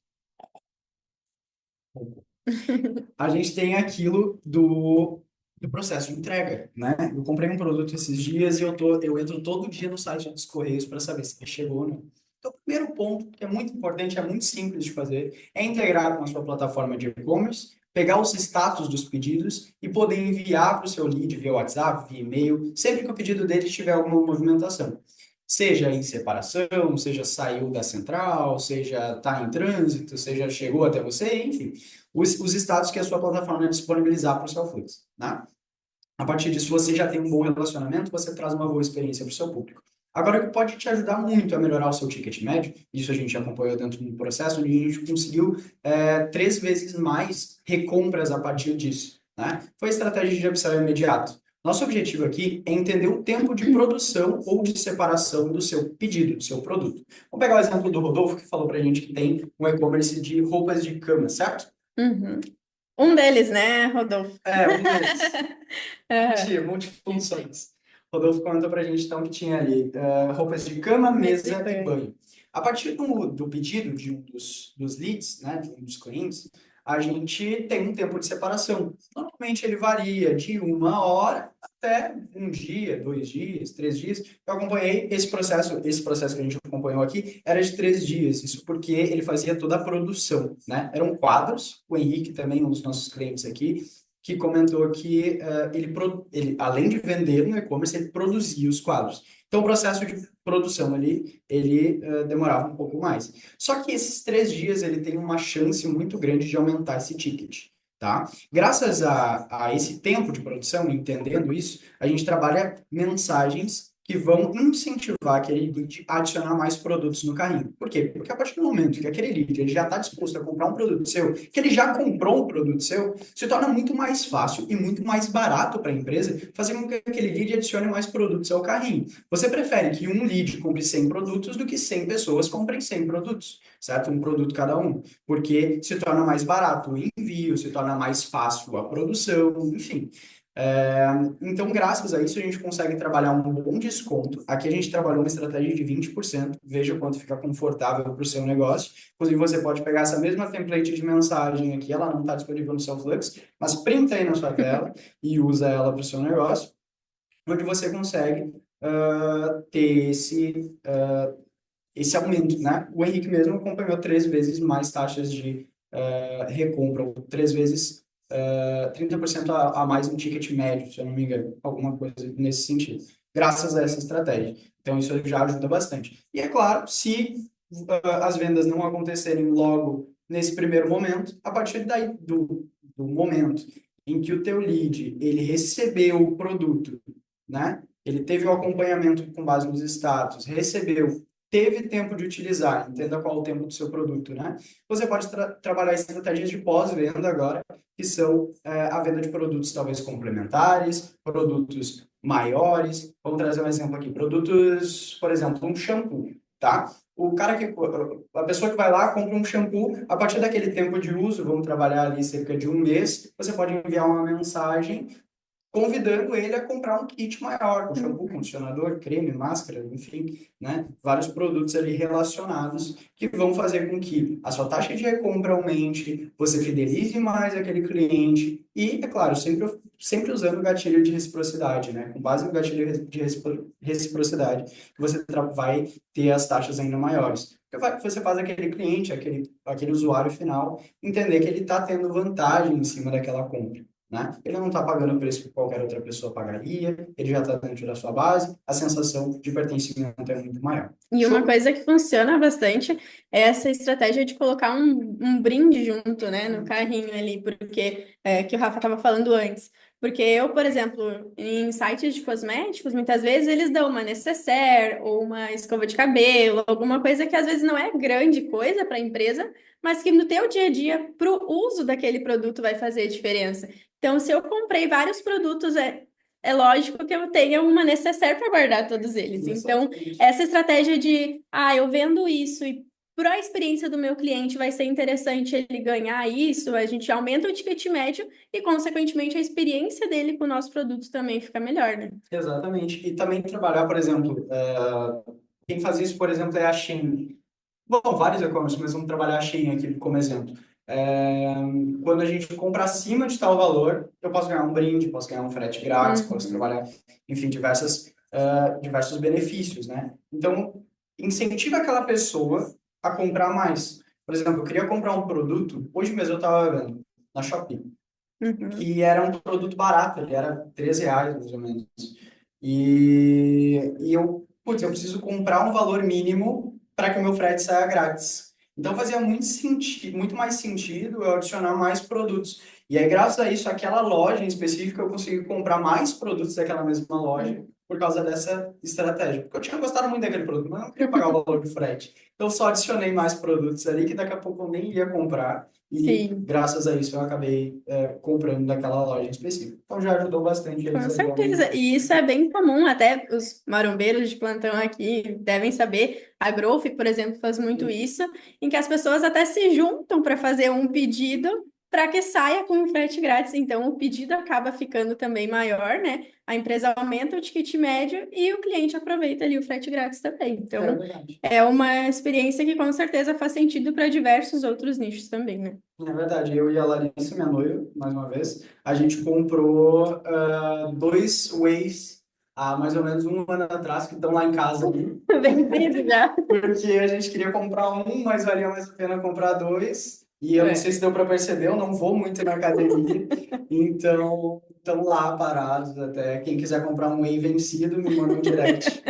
A gente tem aquilo do processo de entrega, né? Eu comprei um produto esses dias e eu entro todo dia no site dos Correios para saber se ele chegou ou não. Então, o primeiro ponto, que é muito importante, é muito simples de fazer, é integrar com a sua plataforma de e-commerce, pegar os status dos pedidos e poder enviar para o seu lead via WhatsApp, via e-mail, sempre que o pedido dele tiver alguma movimentação. Seja em separação, seja saiu da central, seja está em trânsito, seja chegou até você, enfim, os status que a sua plataforma disponibilizar para o seu fluxo, né? A partir disso, você já tem um bom relacionamento, você traz uma boa experiência para o seu público. Agora, o que pode te ajudar muito a melhorar o seu ticket médio, isso a gente acompanhou dentro do processo, onde a gente conseguiu 3 vezes mais recompras a partir disso, né? Foi a estratégia de upsell imediato. Nosso objetivo aqui é entender o tempo de produção ou de separação do seu pedido, do seu produto. Vamos pegar o exemplo do Rodolfo, que falou para a gente que tem um e-commerce de roupas de cama, certo? Uhum. Um deles, né, Rodolfo? É, um deles. Aham. Tinha multifunções. Rodolfo comentou para a gente então que tinha ali roupas de cama, Mesa e mesa e banho. banho. A partir do pedido de um dos leads, né, de um dos clientes, a gente tem um tempo de separação. Normalmente ele varia de 1 hora até um dia, 2 dias, 3 dias. Eu acompanhei esse processo que a gente acompanhou aqui era de 3 dias. Isso porque ele fazia toda a produção, né? Eram quadros. O Henrique também, um dos nossos clientes aqui, que comentou que ele, além de vender no e-commerce, ele produzia os quadros. Então, o processo de produção ali, ele demorava um pouco mais. Só que esses 3 dias, ele tem uma chance muito grande de aumentar esse ticket, tá? Graças a esse tempo de produção, entendendo isso, a gente trabalha mensagens que vão incentivar aquele lead a adicionar mais produtos no carrinho. Por quê? Porque a partir do momento que aquele lead ele já está disposto a comprar um produto seu, que ele já comprou um produto seu, se torna muito mais fácil e muito mais barato para a empresa fazer com que aquele lead adicione mais produtos ao carrinho. Você prefere que um lead compre 100 produtos do que 100 pessoas comprem 100 produtos, certo? Um produto cada um, porque se torna mais barato o envio, se torna mais fácil a produção, enfim. É, então, graças a isso, a gente consegue trabalhar um bom desconto. Aqui a gente trabalhou uma estratégia de 20%. Veja o quanto fica confortável para o seu negócio. Inclusive, você pode pegar essa mesma template de mensagem aqui, ela não está disponível no seu Flux, mas printa aí na sua tela e usa ela para o seu negócio, onde você consegue ter esse aumento, né? O Henrique mesmo acompanhou 3 vezes mais taxas de recompra, ou 3 vezes 30% a mais no ticket médio, se eu não me engano, alguma coisa nesse sentido, graças a essa estratégia. Então, isso já ajuda bastante. E é claro, se as vendas não acontecerem logo nesse primeiro momento, a partir daí do momento em que o teu lead ele recebeu o produto, né? Ele teve o acompanhamento com base nos status, recebeu, teve tempo de utilizar, entenda qual é o tempo do seu produto, né? Você pode trabalhar estratégias de pós-venda agora, que são a venda de produtos talvez complementares, produtos maiores. Vamos trazer um exemplo aqui, produtos, por exemplo, um shampoo, tá? A pessoa que vai lá compra um shampoo, a partir daquele tempo de uso, vamos trabalhar ali cerca de um mês, você pode enviar uma mensagem convidando ele a comprar um kit maior, com shampoo, condicionador, creme, máscara, enfim, né? Vários produtos ali relacionados que vão fazer com que a sua taxa de recompra aumente, você fidelize mais aquele cliente e, é claro, sempre usando o gatilho de reciprocidade, né? Com base no gatilho de reciprocidade, que você vai ter as taxas ainda maiores. Porque você faz aquele cliente, aquele usuário final, entender que ele está tendo vantagem em cima daquela compra, né? Ele não está pagando o preço que qualquer outra pessoa pagaria, ele já está dentro da sua base, a sensação de pertencimento é muito maior. E uma Show? coisa que funciona bastante é essa estratégia de colocar um brinde junto, né, no carrinho ali, porque que o Rafa estava falando antes. Porque eu, por exemplo, em sites de cosméticos, muitas vezes eles dão uma necessaire ou uma escova de cabelo, alguma coisa que às vezes não é grande coisa para a empresa, mas que no teu dia a dia, para o uso daquele produto, vai fazer diferença. Então, se eu comprei vários produtos, é lógico que eu tenha uma necessaire para guardar todos eles. Então, Exatamente. essa estratégia de, eu vendo isso e para a experiência do meu cliente vai ser interessante ele ganhar isso, a gente aumenta o ticket médio e, consequentemente, a experiência dele com o nosso produto também fica melhor, né? Exatamente. E também trabalhar, por exemplo, quem faz isso, por exemplo, é a Shein. Bom, vários e-commerce, mas vamos trabalhar a Shein aqui como exemplo. É, quando a gente compra acima de tal valor, eu posso ganhar um brinde, posso ganhar um frete grátis, posso Uhum. trabalhar, enfim, diversos benefícios, né? Então, incentiva aquela pessoa a comprar mais. Por exemplo, eu queria comprar um produto, hoje mesmo eu estava vendo na Shopee, Uhum. que era um produto barato, ele era R$ 13, mais ou menos. Eu preciso comprar um valor mínimo para que o meu frete saia grátis. Então fazia muito mais sentido eu adicionar mais produtos. E aí, graças a isso, aquela loja em específico, eu consegui comprar mais produtos daquela mesma loja por causa dessa estratégia. Porque eu tinha gostado muito daquele produto, mas eu não queria pagar o valor do frete. Então, só adicionei mais produtos ali que daqui a pouco eu nem ia comprar. E, Sim. graças a isso, eu acabei comprando daquela loja em específico. Então, já ajudou bastante eles Com ali a certeza, aumentar. e isso é bem comum, até os marombeiros de plantão aqui devem saber. A Growth, por exemplo, faz muito isso, em que as pessoas até se juntam para fazer um pedido para que saia com um frete grátis. Então, o pedido acaba ficando também maior, né? A empresa aumenta o ticket médio e o cliente aproveita ali o frete grátis também. É Então, verdade. é uma experiência que com certeza faz sentido para diversos outros nichos também, né? É verdade. Eu e a Larissa, minha noiva, mais uma vez, a gente comprou dois Ways há mais ou menos um ano atrás, que estão lá em casa ali. Vencido já. Porque a gente queria comprar um, mas valia mais a pena comprar dois. E eu não sei É. se deu para perceber, eu não vou muito na academia. Então, estão lá parados até. Quem quiser comprar um whey vencido, me manda um direct.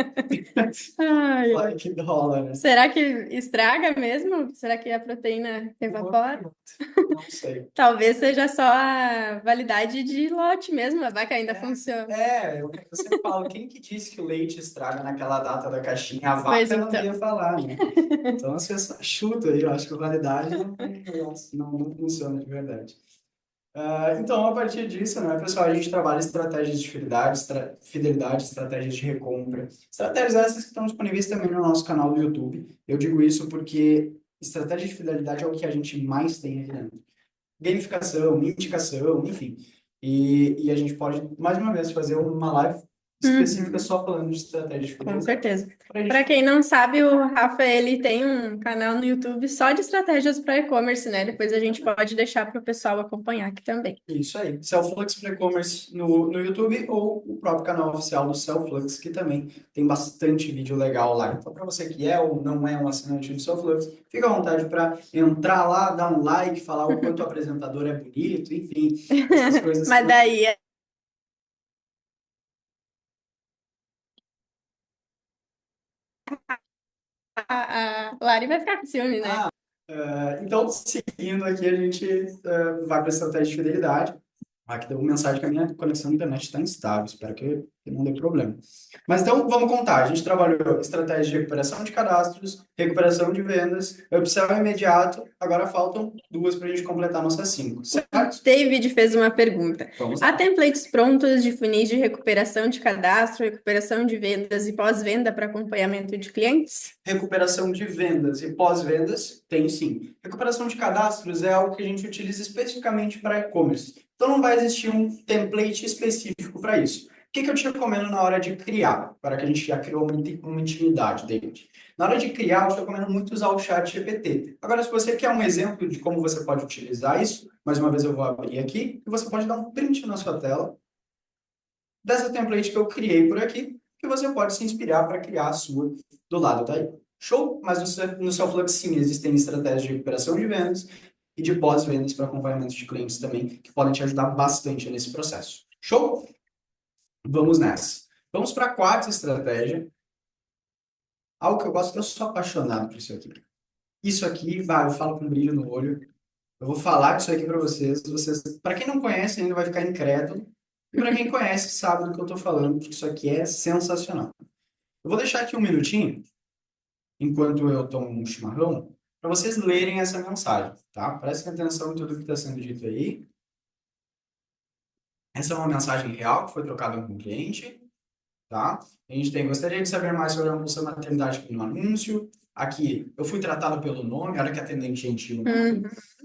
Ai, Fala que rola, né? será que estraga mesmo? Será que a proteína evapora? Não sei. Talvez seja só a validade de lote mesmo, a vaca ainda funciona. Eu sempre falo, quem que disse que o leite estraga naquela data da caixinha? A Pois vaca não então. ia falar, né? Então, assim, é só chuta aí, eu acho que a validade não funciona de verdade. Então, a partir disso, né, pessoal, a gente trabalha estratégias de fidelidade, estratégias de recompra, estratégias essas que estão disponíveis também no nosso canal do YouTube. Eu digo isso porque estratégia de fidelidade é o que a gente mais tem aqui dentro. Gamificação, indicação, enfim. E a gente pode, mais uma vez, fazer uma live específica Uhum. só falando de estratégia de Com fidelidade. certeza. Pra Para gente quem não sabe, o Rafa, ele tem um canal no YouTube só de estratégias para e-commerce, né? Depois a gente pode deixar para o pessoal acompanhar aqui também. Isso aí. Selflux para e-commerce no YouTube ou o próprio canal oficial do Selflux, que também tem bastante vídeo legal lá. Então, para você que é ou não é um assinante do Selflux, fica à vontade para entrar lá, dar um like, falar o quanto o apresentador é bonito, enfim, essas coisas Mas que. daí a Lari vai ficar com ciúme, né? Então, seguindo aqui, a gente vai para a estratégia de fidelidade. Aqui deu uma mensagem que a minha conexão na internet está instável, espero que não dê problema. Mas então, vamos contar. A gente trabalhou estratégia de recuperação de cadastros, recuperação de vendas, upsell imediato, agora faltam duas para a gente completar nossas cinco, certo? David fez uma pergunta. Vamos Há lá. templates prontos de funis de recuperação de cadastro, recuperação de vendas e pós-venda para acompanhamento de clientes? Recuperação de vendas e pós-vendas, tem sim. Recuperação de cadastros é algo que a gente utiliza especificamente para e-commerce. Então não vai existir um template específico para isso. O que eu te recomendo na hora de criar, para que a gente já criou uma intimidade dele? Na hora de criar, eu te recomendo muito usar o chat GPT. Agora, se você quer um exemplo de como você pode utilizar isso, mais uma vez eu vou abrir aqui, e você pode dar um print na sua tela dessa template que eu criei por aqui, que você pode se inspirar para criar a sua do lado daí. Show? Mas no seu Flux, sim, existem estratégias de recuperação de vendas e de pós-vendas para acompanhamento de clientes também, que podem te ajudar bastante nesse processo. Show? Vamos nessa. Vamos para a quarta estratégia. Algo que eu gosto, eu sou apaixonado por isso aqui. Isso aqui, eu falo com brilho no olho. Eu vou falar disso aqui para vocês. Para quem não conhece ainda vai ficar incrédulo. E para quem conhece sabe do que eu estou falando, porque isso aqui é sensacional. Eu vou deixar aqui um minutinho, enquanto eu tomo um chimarrão, para vocês lerem essa mensagem, tá? Prestem atenção em tudo que está sendo dito aí. Essa é uma mensagem real que foi trocada com o cliente, tá? A gente tem, gostaria de saber mais sobre a moça maternidade aqui no anúncio. Aqui, eu fui tratado pelo nome, olha que atendente gentil, né?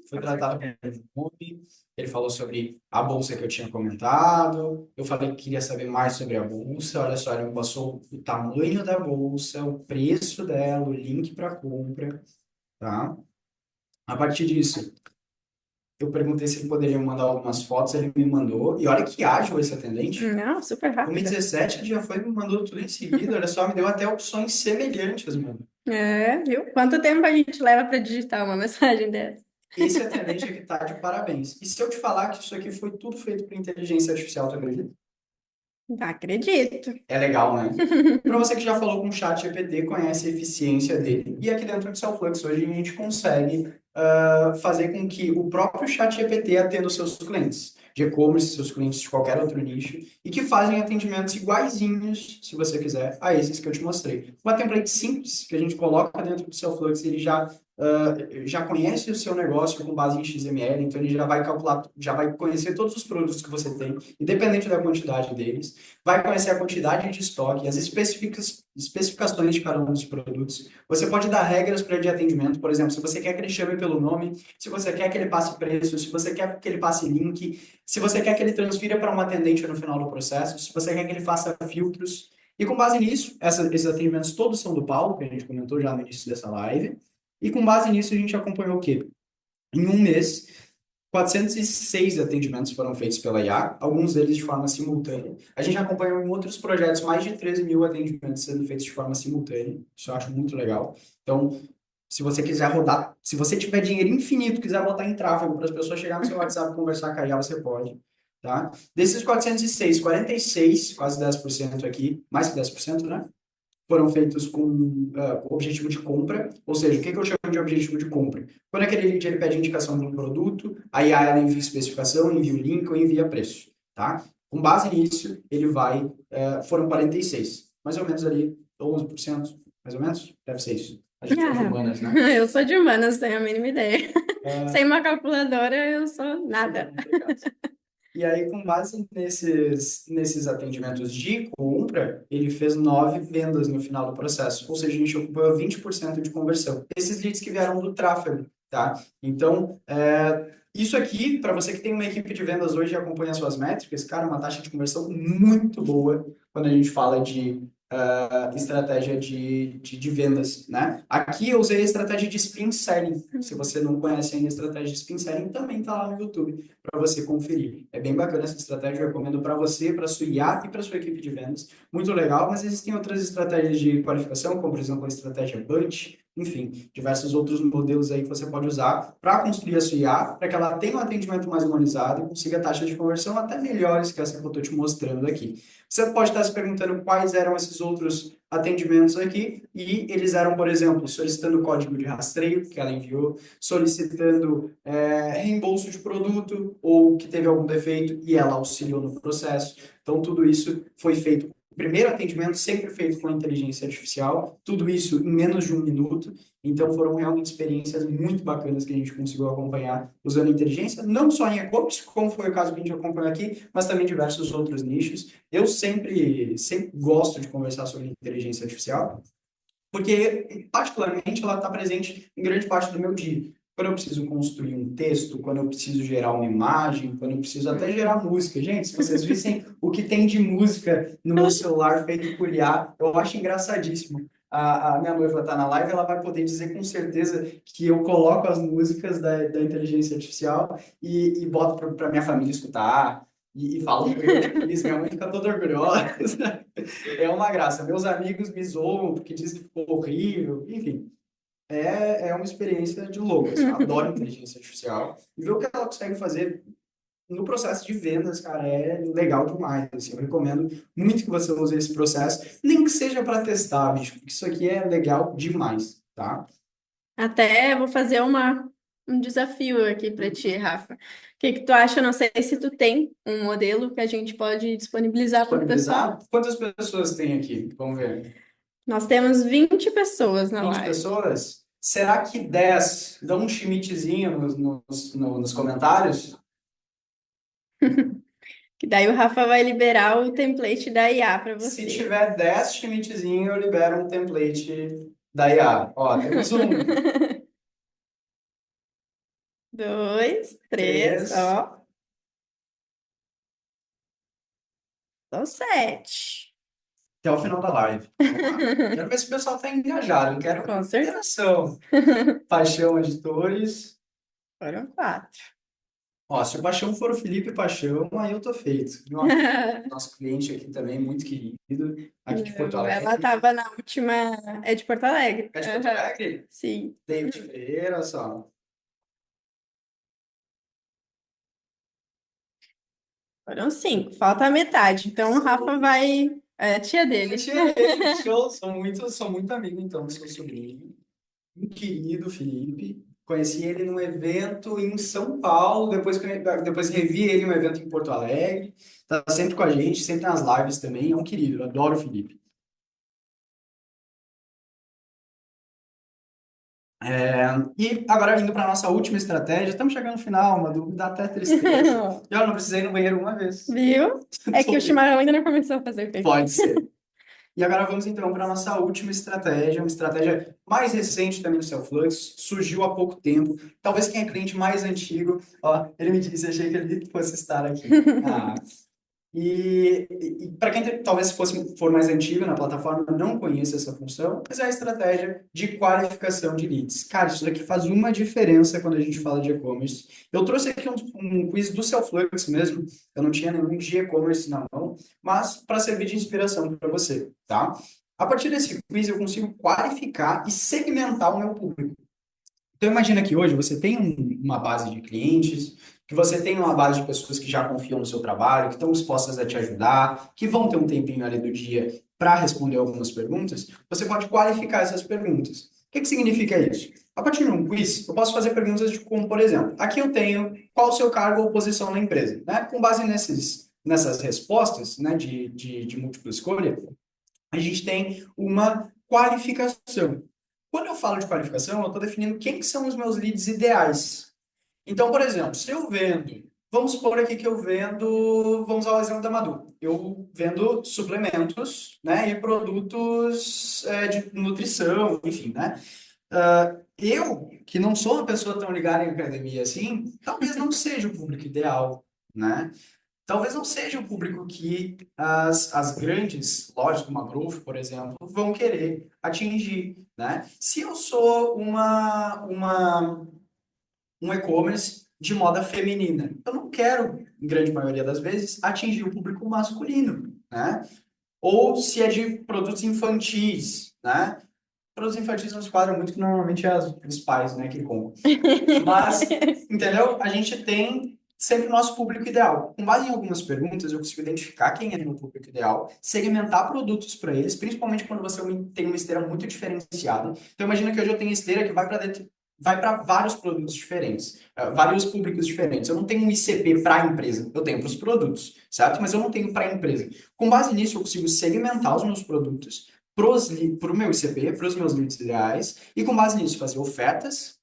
Foi tratado pelo nome. Ele falou sobre a bolsa que eu tinha comentado. Eu falei que queria saber mais sobre a bolsa. Olha só, ele me passou o tamanho da bolsa, o preço dela, o link para compra, tá? A partir disso, eu perguntei se ele poderia me mandar algumas fotos, ele me mandou. E olha que ágil esse atendente. Não, super rápido. 1h17 ele já foi me mandou tudo em seguida. Olha só, me deu até opções semelhantes, mano. É, viu? Quanto tempo a gente leva para digitar uma mensagem dessa? Esse atendente aqui tá de parabéns. E se eu te falar que isso aqui foi tudo feito por inteligência artificial, tu acredita? Acredito. É legal, né? Para você que já falou com o chat GPT, conhece a eficiência dele. E aqui dentro do Cellflux, hoje a gente consegue fazer com que o próprio chat GPT atenda os seus clientes de e-commerce, seus clientes de qualquer outro nicho, e que fazem atendimentos iguaizinhos, se você quiser, a esses que eu te mostrei. Uma template simples que a gente coloca dentro do Cellflux, ele já conhece o seu negócio com base em XML, então ele já vai calcular, já vai conhecer todos os produtos que você tem, independente da quantidade deles, vai conhecer a quantidade de estoque, as especificações de cada um dos produtos. Você pode dar regras para ele de atendimento, por exemplo, se você quer que ele chame pelo nome, se você quer que ele passe preço, se você quer que ele passe link, se você quer que ele transfira para um atendente no final do processo, se você quer que ele faça filtros. E com base nisso, esses atendimentos todos são do Paulo, que a gente comentou já no início dessa live. E com base nisso, a gente acompanhou o quê? Em um mês, 406 atendimentos foram feitos pela IA, alguns deles de forma simultânea. A gente acompanhou em outros projetos mais de 13 mil atendimentos sendo feitos de forma simultânea. Isso eu acho muito legal. Então, se você quiser rodar, se você tiver dinheiro infinito, quiser botar em tráfego para as pessoas chegarem no seu WhatsApp e conversar com a IA, você pode. tá? Desses 406, 46, quase 10% aqui, mais que 10%, né? Foram feitos com objetivo de compra, ou seja, o que que eu chamo de objetivo de compra? Quando aquele lead ele pede indicação de um produto, a IA ela envia especificação, envia o link ou envia preço, tá? Com base nisso, ele vai, foram 46, mais ou menos ali, 11%, mais ou menos, deve ser isso. A gente é de Ah, humanas, né? eu sou de humanas, tenho a mínima ideia. Sem uma calculadora, eu sou nada. E aí, com base nesses atendimentos de compra, ele fez 9 vendas no final do processo. Ou seja, a gente ocupou 20% de conversão. Esses leads que vieram do tráfego, tá? Então, isso aqui, para você que tem uma equipe de vendas hoje e acompanha as suas métricas, cara, é uma taxa de conversão muito boa quando a gente fala de estratégia de vendas, né? Aqui eu usei a estratégia de spin selling. Se você não conhece ainda a estratégia de spin selling, também está lá no YouTube para você conferir. É bem bacana essa estratégia, eu recomendo para você, para sua IA e para sua equipe de vendas. Muito legal, mas existem outras estratégias de qualificação, como por exemplo a estratégia Bunch, enfim, diversos outros modelos aí que você pode usar para construir a sua IA, para que ela tenha um atendimento mais humanizado e consiga taxas de conversão até melhores que essa que eu estou te mostrando aqui. Você pode estar se perguntando quais eram esses outros atendimentos aqui, e eles eram, por exemplo, solicitando código de rastreio, que ela enviou, solicitando reembolso de produto ou que teve algum defeito e ela auxiliou no processo. Então, tudo isso foi feito. O primeiro atendimento sempre feito com inteligência artificial, tudo isso em menos de 1 minuto. Então, foram realmente experiências muito bacanas que a gente conseguiu acompanhar usando inteligência, não só em e-commerce, como foi o caso que a gente acompanhou aqui, mas também diversos outros nichos. Eu sempre gosto de conversar sobre inteligência artificial, porque, particularmente, ela está presente em grande parte do meu dia. Quando eu preciso construir um texto, quando eu preciso gerar uma imagem, quando eu preciso até gerar música. Gente, se vocês vissem o que tem de música no meu celular feito por IA, eu acho engraçadíssimo. A minha noiva está na live, ela vai poder dizer com certeza que eu coloco as músicas da inteligência artificial e boto para minha família escutar. E falo que eu feliz, minha mãe fica toda orgulhosa. É uma graça. Meus amigos me zoam porque dizem que ficou horrível. Enfim, é uma experiência de louco. Assim, eu adoro inteligência artificial. E ver o que ela consegue fazer no processo de vendas, cara, é legal demais. Assim, eu recomendo muito que você use esse processo, nem que seja para testar, bicho, porque isso aqui é legal demais, tá? Até vou fazer um desafio aqui para ti, Rafa. O que que tu acha? Eu não sei se tu tem um modelo que a gente pode disponibilizar para o pessoal. Disponibilizar? Quantas pessoas tem aqui? Vamos ver. Nós temos 20 pessoas na 20 live. pessoas? Será que 10 dão um chimitezinho nos comentários? Que daí o Rafa vai liberar o template da IA para Se você. tiver 10 chimitezinho, eu libero um template da IA. Ó, temos um, Dois, três, 3. ó. São 7. Até o final da live. Vamos lá. Quero ver se o pessoal está engajado. Quero Com certeza. interação. Paixão Editores. Foram 4. Ó, se o Paixão for o Felipe Paixão, aí eu tô feito. Meu amigo, nosso cliente aqui também, muito querido, aqui de Porto Ela Alegre. estava na última. É de Porto Alegre. É de Porto Aham. Alegre? Sim. David Ferreira, só. Foram 5. Falta a metade. Então o Rafa vai. É a tia dele. Tia ele, show. Sou muito amigo, então, do seu sobrinho. Um querido Felipe. Conheci ele num evento em São Paulo, depois revi ele em um evento em Porto Alegre. Tá sempre com a gente, sempre nas lives também. É um querido, eu adoro o Felipe. E agora, indo para a nossa última estratégia, estamos chegando no final, Madu, me dá até tristeza. Eu não precisei ir no banheiro uma vez. Viu? É que Tô o bem. chimarrão ainda não começou a fazer efeito. Pode ser. E agora vamos então para a nossa última estratégia, uma estratégia mais recente também no Cellflux, surgiu há pouco tempo. Talvez quem é cliente mais antigo, ó, ele me disse, achei que ele fosse estar aqui. Ah, e para quem talvez for mais antigo na plataforma, não conheça essa função, mas é a estratégia de qualificação de leads. Cara, isso daqui faz uma diferença quando a gente fala de e-commerce. Eu trouxe aqui um quiz do Cellflux mesmo, eu não tinha nenhum de e-commerce na mão, mas para servir de inspiração para você, tá? A partir desse quiz eu consigo qualificar e segmentar o meu público. Então imagina que hoje você tem uma base de clientes que você tenha uma base de pessoas que já confiam no seu trabalho, que estão dispostas a te ajudar, que vão ter um tempinho ali do dia para responder algumas perguntas, você pode qualificar essas perguntas. O que significa isso? A partir de um quiz, eu posso fazer perguntas de como, por exemplo, aqui eu tenho qual o seu cargo ou posição na empresa, né? Com base nessas respostas, né, de múltipla escolha, a gente tem uma qualificação. Quando eu falo de qualificação, eu estou definindo quem que são os meus leads ideais. Então, por exemplo, se eu vendo, vamos supor aqui que eu vendo, vamos ao exemplo da Madu, eu vendo suplementos, né, e produtos de nutrição, enfim, né? Eu, que não sou uma pessoa tão ligada em academia assim, talvez não seja o público ideal, né? Talvez não seja o público que as grandes lojas como a Growth, por exemplo, vão querer atingir, né? Se eu sou um e-commerce de moda feminina, eu não quero, em grande maioria das vezes, atingir o público masculino, né? Ou se é de produtos infantis, né? Produtos infantis não se quadram muito, que normalmente é os pais, né, que compram. Mas, entendeu? A gente tem sempre o nosso público ideal. Com base em algumas perguntas, eu consigo identificar quem é o meu público ideal, segmentar produtos para eles, principalmente quando você tem uma esteira muito diferenciada. Então, imagina que hoje eu tenho esteira que vai para dentro, vai para vários produtos diferentes, vários públicos diferentes. Eu não tenho um ICP para a empresa, eu tenho para os produtos, certo? Mas eu não tenho para a empresa. Com base nisso, eu consigo segmentar os meus produtos para o meu ICP, para os meus leads ideais, e com base nisso fazer ofertas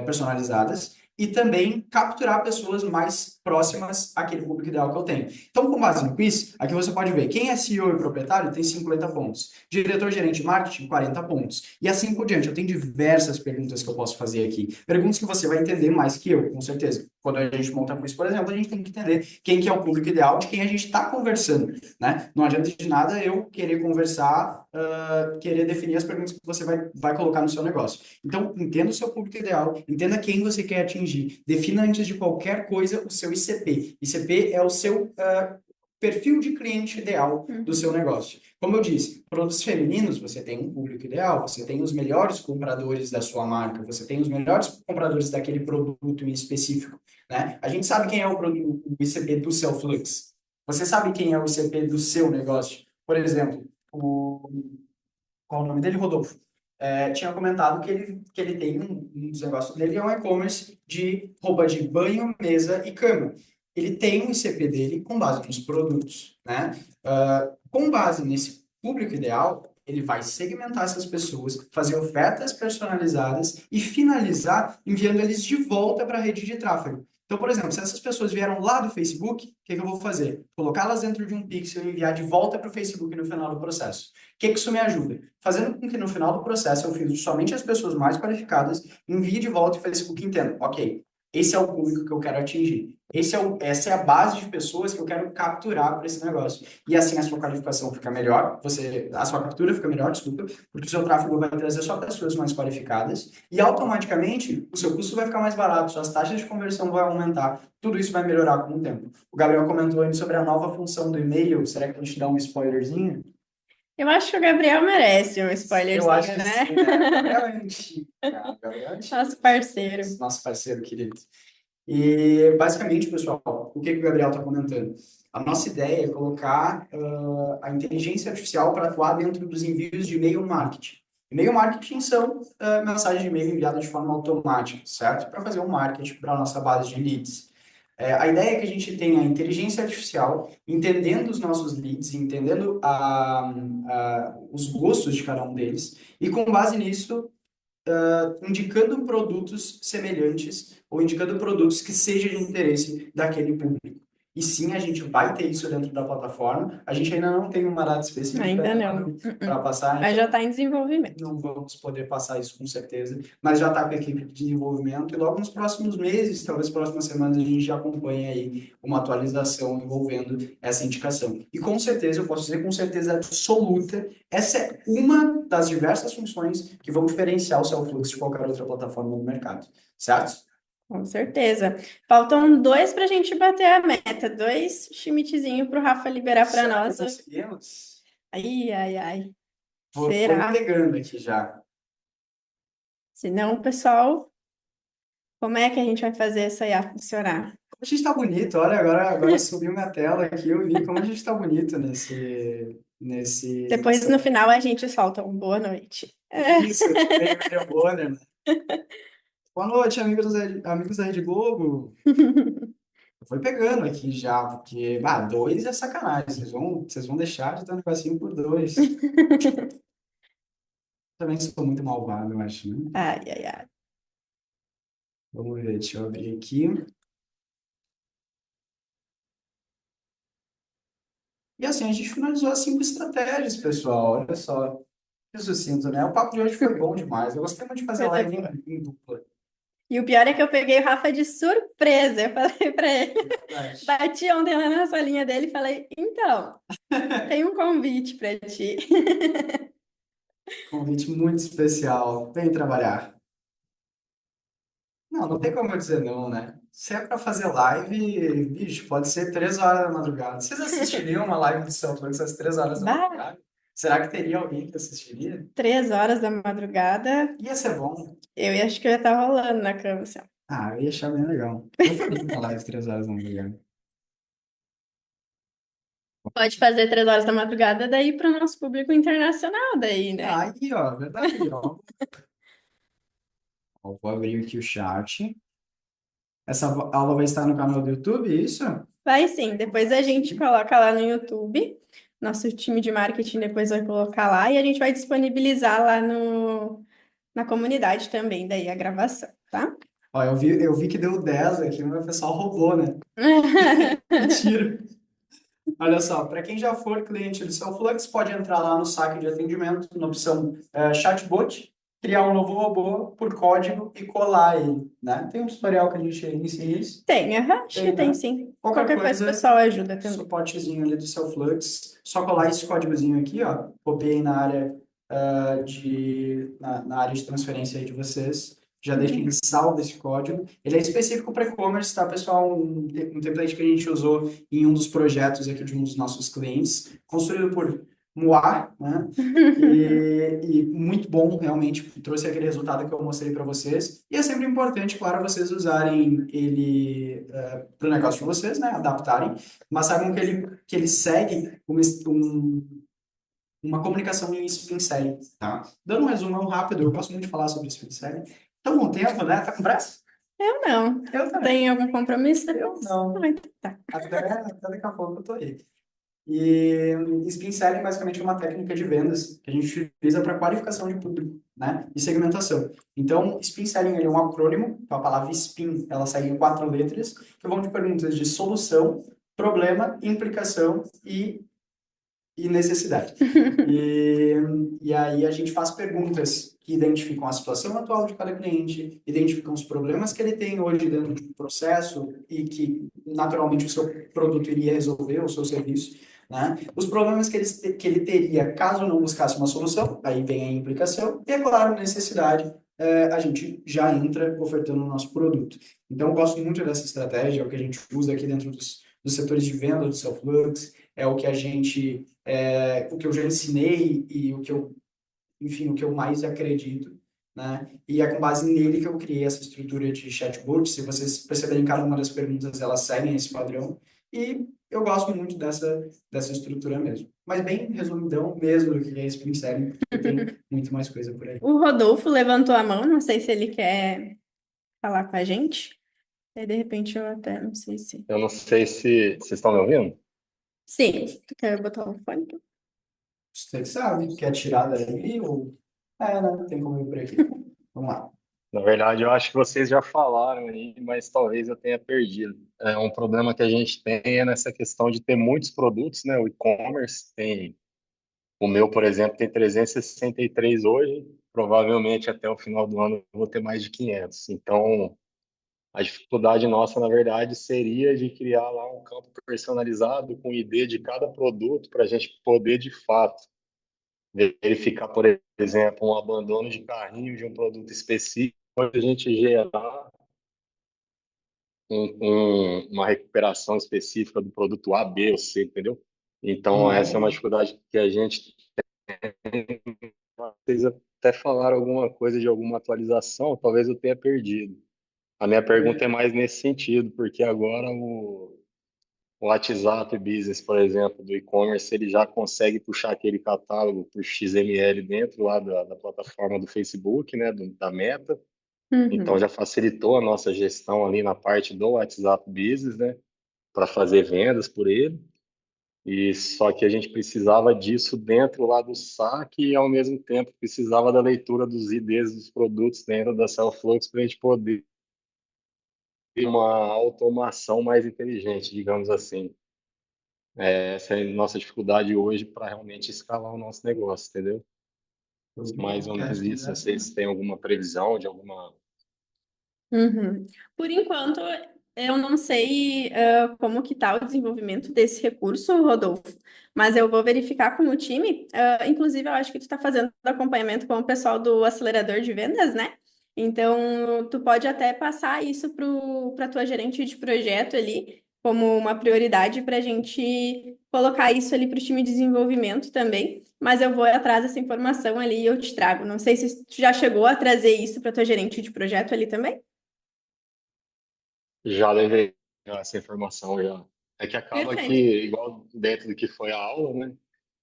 personalizadas e também capturar pessoas mais próximas àquele público ideal que eu tenho. Então, com base no quiz, aqui você pode ver quem é CEO e proprietário tem 50 pontos, diretor-gerente de marketing, 40 pontos, e assim por diante. Eu tenho diversas perguntas que eu posso fazer aqui, perguntas que você vai entender mais que eu, com certeza. Quando a gente monta quiz, por exemplo, a gente tem que entender quem que é o público ideal de quem a gente está conversando, né? Não adianta de nada eu querer conversar, querer definir as perguntas que você vai colocar no seu negócio. Então, entenda o seu público ideal, entenda quem você quer atingir, defina antes de qualquer coisa o seu ICP. ICP é o seu perfil de cliente ideal do seu negócio. Como eu disse, produtos femininos, você tem um público ideal, você tem os melhores compradores da sua marca, você tem os melhores compradores daquele produto em específico, né? A gente sabe quem é o ICP do Selflux. Você sabe quem é o ICP do seu negócio? Por exemplo, qual o nome dele? Rodolfo. Tinha comentado que ele tem um dos negócios dele, é um e-commerce de roupa de banho, mesa e cama. Ele tem um ICP dele com base nos produtos, né? Com base nesse público ideal, ele vai segmentar essas pessoas, fazer ofertas personalizadas e finalizar enviando eles de volta para a rede de tráfego. Então, por exemplo, se essas pessoas vieram lá do Facebook, o que eu vou fazer? Colocá-las dentro de um pixel e enviar de volta para o Facebook no final do processo. O que isso me ajuda? Fazendo com que no final do processo eu filtre somente as pessoas mais qualificadas, envie de volta e o Facebook entenda, ok, esse é o público que eu quero atingir. Essa é a base de pessoas que eu quero capturar para esse negócio. E assim a sua qualificação fica melhor, a sua captura fica melhor, desculpa, porque o seu tráfego vai trazer só pessoas mais qualificadas e automaticamente o seu custo vai ficar mais barato, suas taxas de conversão vão aumentar, tudo isso vai melhorar com o tempo. O Gabriel comentou aí sobre a nova função do e-mail, será que a gente dá um spoilerzinho? Eu acho que o Gabriel merece um Eu acho spoilerzinho, que né? sim, né? Gabriel é antigo, cara. Gabriel é antigo. Nosso parceiro. Nosso parceiro querido. E, basicamente, pessoal, o que o Gabriel está comentando? A nossa ideia é colocar a inteligência artificial para atuar dentro dos envios de e-mail marketing. E-mail marketing são mensagens de e-mail enviadas de forma automática, certo? Para fazer um marketing para a nossa base de leads. A ideia é que a gente tenha a inteligência artificial entendendo os nossos leads, entendendo os gostos de cada um deles, e com base nisso, indicando produtos semelhantes ou indicando produtos que sejam de interesse daquele público. E sim, a gente vai ter isso dentro da plataforma. A gente ainda não tem uma data específica, Ainda né, não. Manu, para passar, Mas então já está em desenvolvimento. não vamos poder passar isso com certeza, mas já está com a equipe de desenvolvimento e logo nos próximos meses, talvez próximas semanas, a gente já acompanha aí uma atualização envolvendo essa indicação. E com certeza, eu posso dizer com certeza absoluta, essa é uma das diversas funções que vão diferenciar o Cellflux de qualquer outra plataforma no mercado, certo? Com certeza. Faltam dois para a gente bater a meta. Dois chimitezinhos para o Rafa liberar para Será que nós. conseguimos? Ai, ai, ai. Vou Será? entregando aqui já. Se não, pessoal, como é que a gente vai fazer essa IA funcionar? A gente tá bonito, olha, agora subiu minha tela aqui, eu vi como a gente tá bonito Depois, no final, a gente solta um boa noite. Isso, meio William Bonner, né? Boa noite, amigos da Rede Globo. Foi pegando aqui já, porque, dois é sacanagem, vocês vão deixar de dar um negocinho por dois. Também sou muito malvado, eu acho, né? Ai, ai, ai. Vamos ver, deixa eu abrir aqui. E assim, a gente finalizou as 5 estratégias, pessoal. Olha só, que sucinto, né? O papo de hoje foi bom demais. Eu gostei muito de fazer Coisa live boa. em dupla. E o pior é que eu peguei o Rafa de surpresa. Eu falei pra ele, Verdade. bati ontem lá na salinha dele e falei, então, tem um convite pra ti. Convite muito especial. Vem trabalhar. Não, não tem como eu dizer não, né? Se é pra fazer live, bicho, pode ser 3 horas da madrugada. Vocês assistiriam uma live do Celtics às 3 horas da Bah, madrugada? Será que teria alguém que assistiria? 3 horas da madrugada, Ia ser bom. eu acho que eu ia estar rolando na cama, assim, ó. Ah, eu ia achar bem legal. Eu faria uma live às 3 horas da madrugada. Pode fazer 3 horas da madrugada daí para o nosso público internacional daí, né? Ah, aqui, ó, verdade, ó. Ó, vou abrir aqui o chat. Essa aula vai estar no canal do YouTube, é isso? Vai sim, depois a gente coloca lá no YouTube. Nosso time de marketing depois vai colocar lá e a gente vai disponibilizar lá na comunidade também, daí a gravação, tá? Ó, eu vi que deu 10 aqui, mas o pessoal roubou, né? Mentira. Olha só, para quem já for cliente do Celflux, pode entrar lá no saque de atendimento, na opção chatbot, criar um novo robô por código e colar ele, né? Tem um tutorial que a gente ensina isso. Tem, aham, acho que Tem, tem né? sim. Qualquer Qualquer coisa o coisa, pessoal ajuda também. suportezinho ali do Celflux, só colar esse códigozinho aqui, ó, copiei na área na área de transferência aí de vocês, já deixem Uhum. salvo esse código. Ele é específico para e-commerce, tá, pessoal? Um template que a gente usou em um dos projetos aqui de um dos nossos clientes, construído por Moá, né? E muito bom, realmente, trouxe aquele resultado que eu mostrei para vocês. E é sempre importante, claro, vocês usarem ele para o negócio de vocês, né? Adaptarem, mas saibam que ele segue uma comunicação em spin selling, tá? Dando um resumão rápido, eu gosto muito de falar sobre spin selling. Estamos com tempo, né? Tá com pressa? Eu não. Eu também. Tem algum compromisso Eu depois? não. Ah, então tá. Até daqui a pouco eu tô aí. E spin selling basicamente é uma técnica de vendas que a gente utiliza para qualificação de público, né? E segmentação. Então, spin selling ele é um acrônimo, então a palavra spin, ela segue em 4 letras, que vão de perguntas de solução, problema, implicação e necessidade. E, e aí a gente faz perguntas que identificam a situação atual de cada cliente, identificam os problemas que ele tem hoje dentro do processo e que naturalmente o seu produto iria resolver, o seu serviço, né? Os problemas que ele teria caso não buscasse uma solução, aí vem a implicação, e é claro, necessidade, a gente já entra ofertando o nosso produto. Então, eu gosto muito dessa estratégia, é o que a gente usa aqui dentro dos setores de venda do Selflux, é o que o que eu já ensinei e enfim, o que eu mais acredito, né? E é com base nele que eu criei essa estrutura de chatbot. Se vocês perceberem, cada uma das perguntas, elas seguem esse padrão. E eu gosto muito dessa estrutura mesmo. Mas bem resumidão mesmo do que é Spring Selling, porque tem muito mais coisa por aí. O Rodolfo levantou a mão, não sei se ele quer falar com a gente. Aí, de repente, eu até não sei se. Eu não sei se vocês estão me ouvindo. Sim, tu quer botar o fone? Você que sabe, quer tirar daí ou... né? Tem como ir por aqui. Vamos lá. Na verdade, eu acho que vocês já falaram aí, mas talvez eu tenha perdido. É um problema que a gente tem é nessa questão de ter muitos produtos, né? O e-commerce tem, o meu, por exemplo, tem 363 hoje. Provavelmente até o final do ano eu vou ter mais de 500. Então, a dificuldade nossa, na verdade, seria de criar lá um campo personalizado com ID de cada produto para a gente poder, de fato, verificar, por exemplo, um abandono de carrinho de um produto específico, a gente gerar uma recuperação específica do produto A, B ou C, entendeu? Então, essa é uma Uhum. dificuldade que a gente vocês até falaram alguma coisa de alguma atualização, talvez eu tenha perdido. A minha pergunta é mais nesse sentido, porque agora o WhatsApp Business, por exemplo, do e-commerce, ele já consegue puxar aquele catálogo por XML dentro lá da plataforma do Facebook, né, da Meta. Então Uhum. já facilitou a nossa gestão ali na parte do WhatsApp Business, né, para fazer vendas por ele. E só que a gente precisava disso dentro lá do saque e ao mesmo tempo precisava da leitura dos IDs dos produtos dentro da Cellflux para a gente poder ter uma automação mais inteligente, digamos assim. Essa é a nossa dificuldade hoje para realmente escalar o nosso negócio, entendeu? Mais ou menos isso. Não sei se tem alguma previsão de alguma. Uhum. Por enquanto, eu não sei como que está o desenvolvimento desse recurso, Rodolfo, mas eu vou verificar com o time. Inclusive, eu acho que tu está fazendo acompanhamento com o pessoal do acelerador de vendas, né? Então, tu pode até passar isso para a tua gerente de projeto ali, como uma prioridade para a gente colocar isso ali para o time de desenvolvimento também. Mas eu vou atrás dessa informação ali e eu te trago. Não sei se tu já chegou a trazer isso para tua gerente de projeto ali também. Já levei essa informação já. É que acaba que, Perfeito. igual dentro do que foi a aula, né?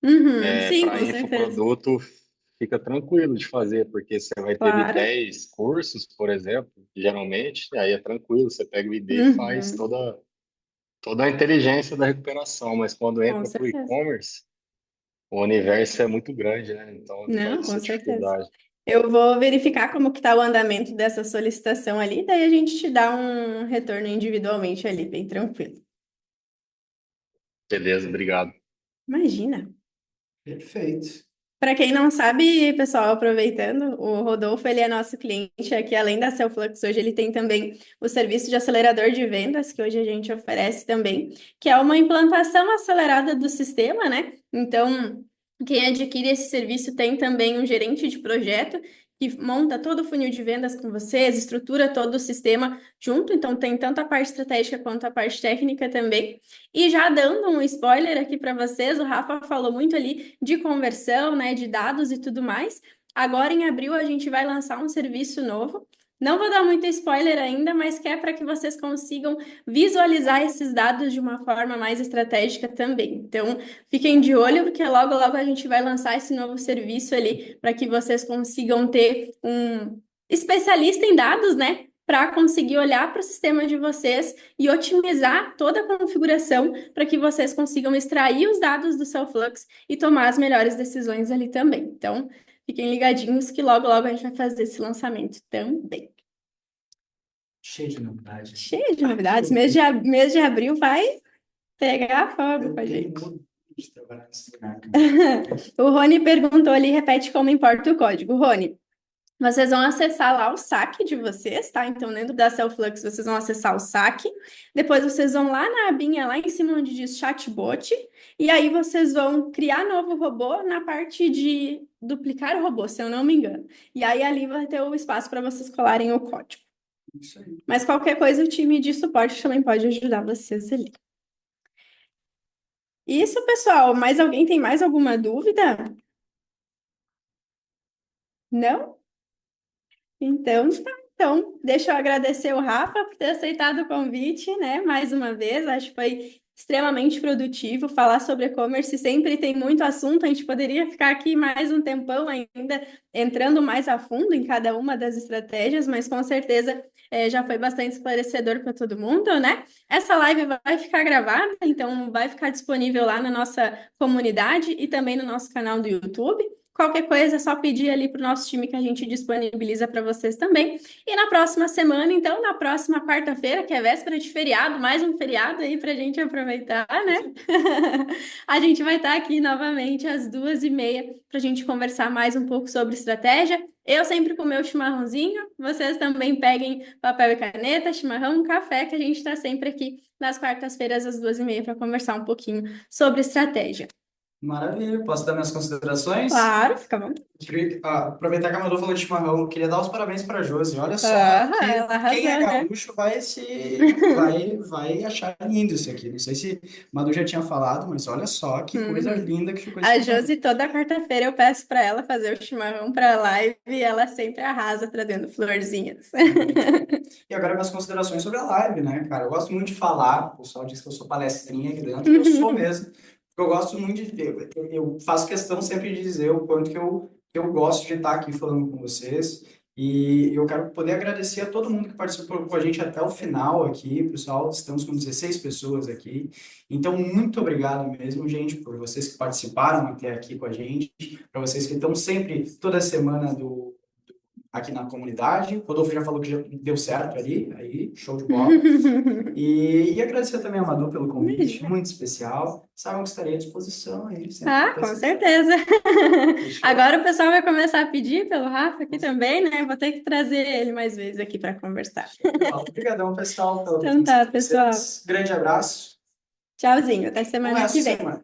Uhum, sim, Para com certeza. infoproduto fica tranquilo de fazer, porque você vai ter ali Claro. 10 cursos, por exemplo, geralmente, e aí é tranquilo, você pega o ID e faz Uhum, toda a inteligência da recuperação, mas quando com entra para o certeza. e-commerce, o universo é muito grande, né? Então Não, traz com essa certeza. dificuldade. Eu vou verificar como que está o andamento dessa solicitação ali, daí a gente te dá um retorno individualmente ali, bem tranquilo. Beleza, obrigado. Imagina. Perfeito. Para quem não sabe, pessoal, aproveitando, o Rodolfo, ele é nosso cliente aqui, além da Cellflux, hoje ele tem também o serviço de acelerador de vendas, que hoje a gente oferece também, que é uma implantação acelerada do sistema, né? Então, quem adquire esse serviço tem também um gerente de projeto que monta todo o funil de vendas com vocês, estrutura todo o sistema junto, então tem tanto a parte estratégica quanto a parte técnica também. E já dando um spoiler aqui para vocês, o Rafa falou muito ali de conversão, né, de dados e tudo mais. Agora em abril a gente vai lançar um serviço novo. Não vou dar muito spoiler ainda, mas que é para que vocês consigam visualizar esses dados de uma forma mais estratégica também. Então, fiquem de olho, porque logo, logo a gente vai lançar esse novo serviço ali para que vocês consigam ter um especialista em dados, né? Para conseguir olhar para o sistema de vocês e otimizar toda a configuração para que vocês consigam extrair os dados do seu Flux e tomar as melhores decisões ali também. Então, fiquem ligadinhos que logo, logo a gente vai fazer esse lançamento também. Cheio de novidade. Cheio de Ah, que novidades. loucura. Mês de abril vai pegar fogo Eu com a tenho gente. muito de trabalhar nesse lugar, cara. O Rony perguntou ali, repete como importa o código. Rony, vocês vão acessar lá o saque de vocês, tá? Então, dentro da Cellflux, vocês vão acessar o saque. Depois, vocês vão lá na abinha, lá em cima, onde diz chatbot. E aí, vocês vão criar novo robô na parte de duplicar o robô, se eu não me engano. E aí, ali vai ter o espaço para vocês colarem o código. Isso aí. Mas qualquer coisa, o time de suporte também pode ajudar vocês ali. Isso, pessoal. Mais alguém tem mais alguma dúvida? Não? Então, tá. Então, deixa eu agradecer o Rafa por ter aceitado o convite, né? Mais uma vez, acho que foi extremamente produtivo. Falar sobre e-commerce sempre tem muito assunto, a gente poderia ficar aqui mais um tempão ainda entrando mais a fundo em cada uma das estratégias, mas com certeza já foi bastante esclarecedor para todo mundo, né? Essa live vai ficar gravada, então vai ficar disponível lá na nossa comunidade e também no nosso canal do YouTube. Qualquer coisa é só pedir ali para o nosso time que a gente disponibiliza para vocês também. E na próxima semana, então, na próxima quarta-feira, que é véspera de feriado, mais um feriado aí para a gente aproveitar, né? A gente vai estar aqui novamente às 2h30 para a gente conversar mais um pouco sobre estratégia. Eu sempre com o meu chimarrãozinho, vocês também peguem papel e caneta, chimarrão, café, que a gente está sempre aqui nas quartas-feiras às 2h30 para conversar um pouquinho sobre estratégia. Maravilha. Posso dar minhas considerações? Claro, fica bom. Aproveitar que a Manu falou de chimarrão, queria dar os parabéns para a Josi. Olha só Ah, que ela quem é arrasou, né? gaúcho vai achar lindo isso aqui. Não sei se Manu já tinha falado, mas olha só que coisa Uhum. linda que ficou esse A chimarrão. Josi, toda quarta-feira eu peço para ela fazer o chimarrão para a live e ela sempre arrasa trazendo florzinhas. E agora minhas considerações sobre a live, né, cara? Eu gosto muito de falar, o pessoal diz que eu sou palestrinha aqui dentro, e eu sou mesmo. Porque eu gosto muito de. Eu faço questão sempre de dizer o quanto que eu gosto de estar aqui falando com vocês. E eu quero poder agradecer a todo mundo que participou com a gente até o final aqui, pessoal. Estamos com 16 pessoas aqui. Então, muito obrigado mesmo, gente, por vocês que participaram até aqui com a gente, para vocês que estão sempre, toda semana aqui na comunidade. O Rodolfo já falou que já deu certo ali, aí, show de bola. E agradecer também ao Madu pelo convite, Imagina. muito especial. Saibam que estarei à disposição aí, sempre que Ah, com precisar. certeza. Fechou? Agora o pessoal vai começar a pedir pelo Rafa aqui também, né? Vou ter que trazer ele mais vezes aqui para conversar. Show de bola. Obrigadão, pessoal, pela Então presença tá, de pessoal. vocês. Grande abraço. Tchauzinho, até Bom semana resto que de vem. semana.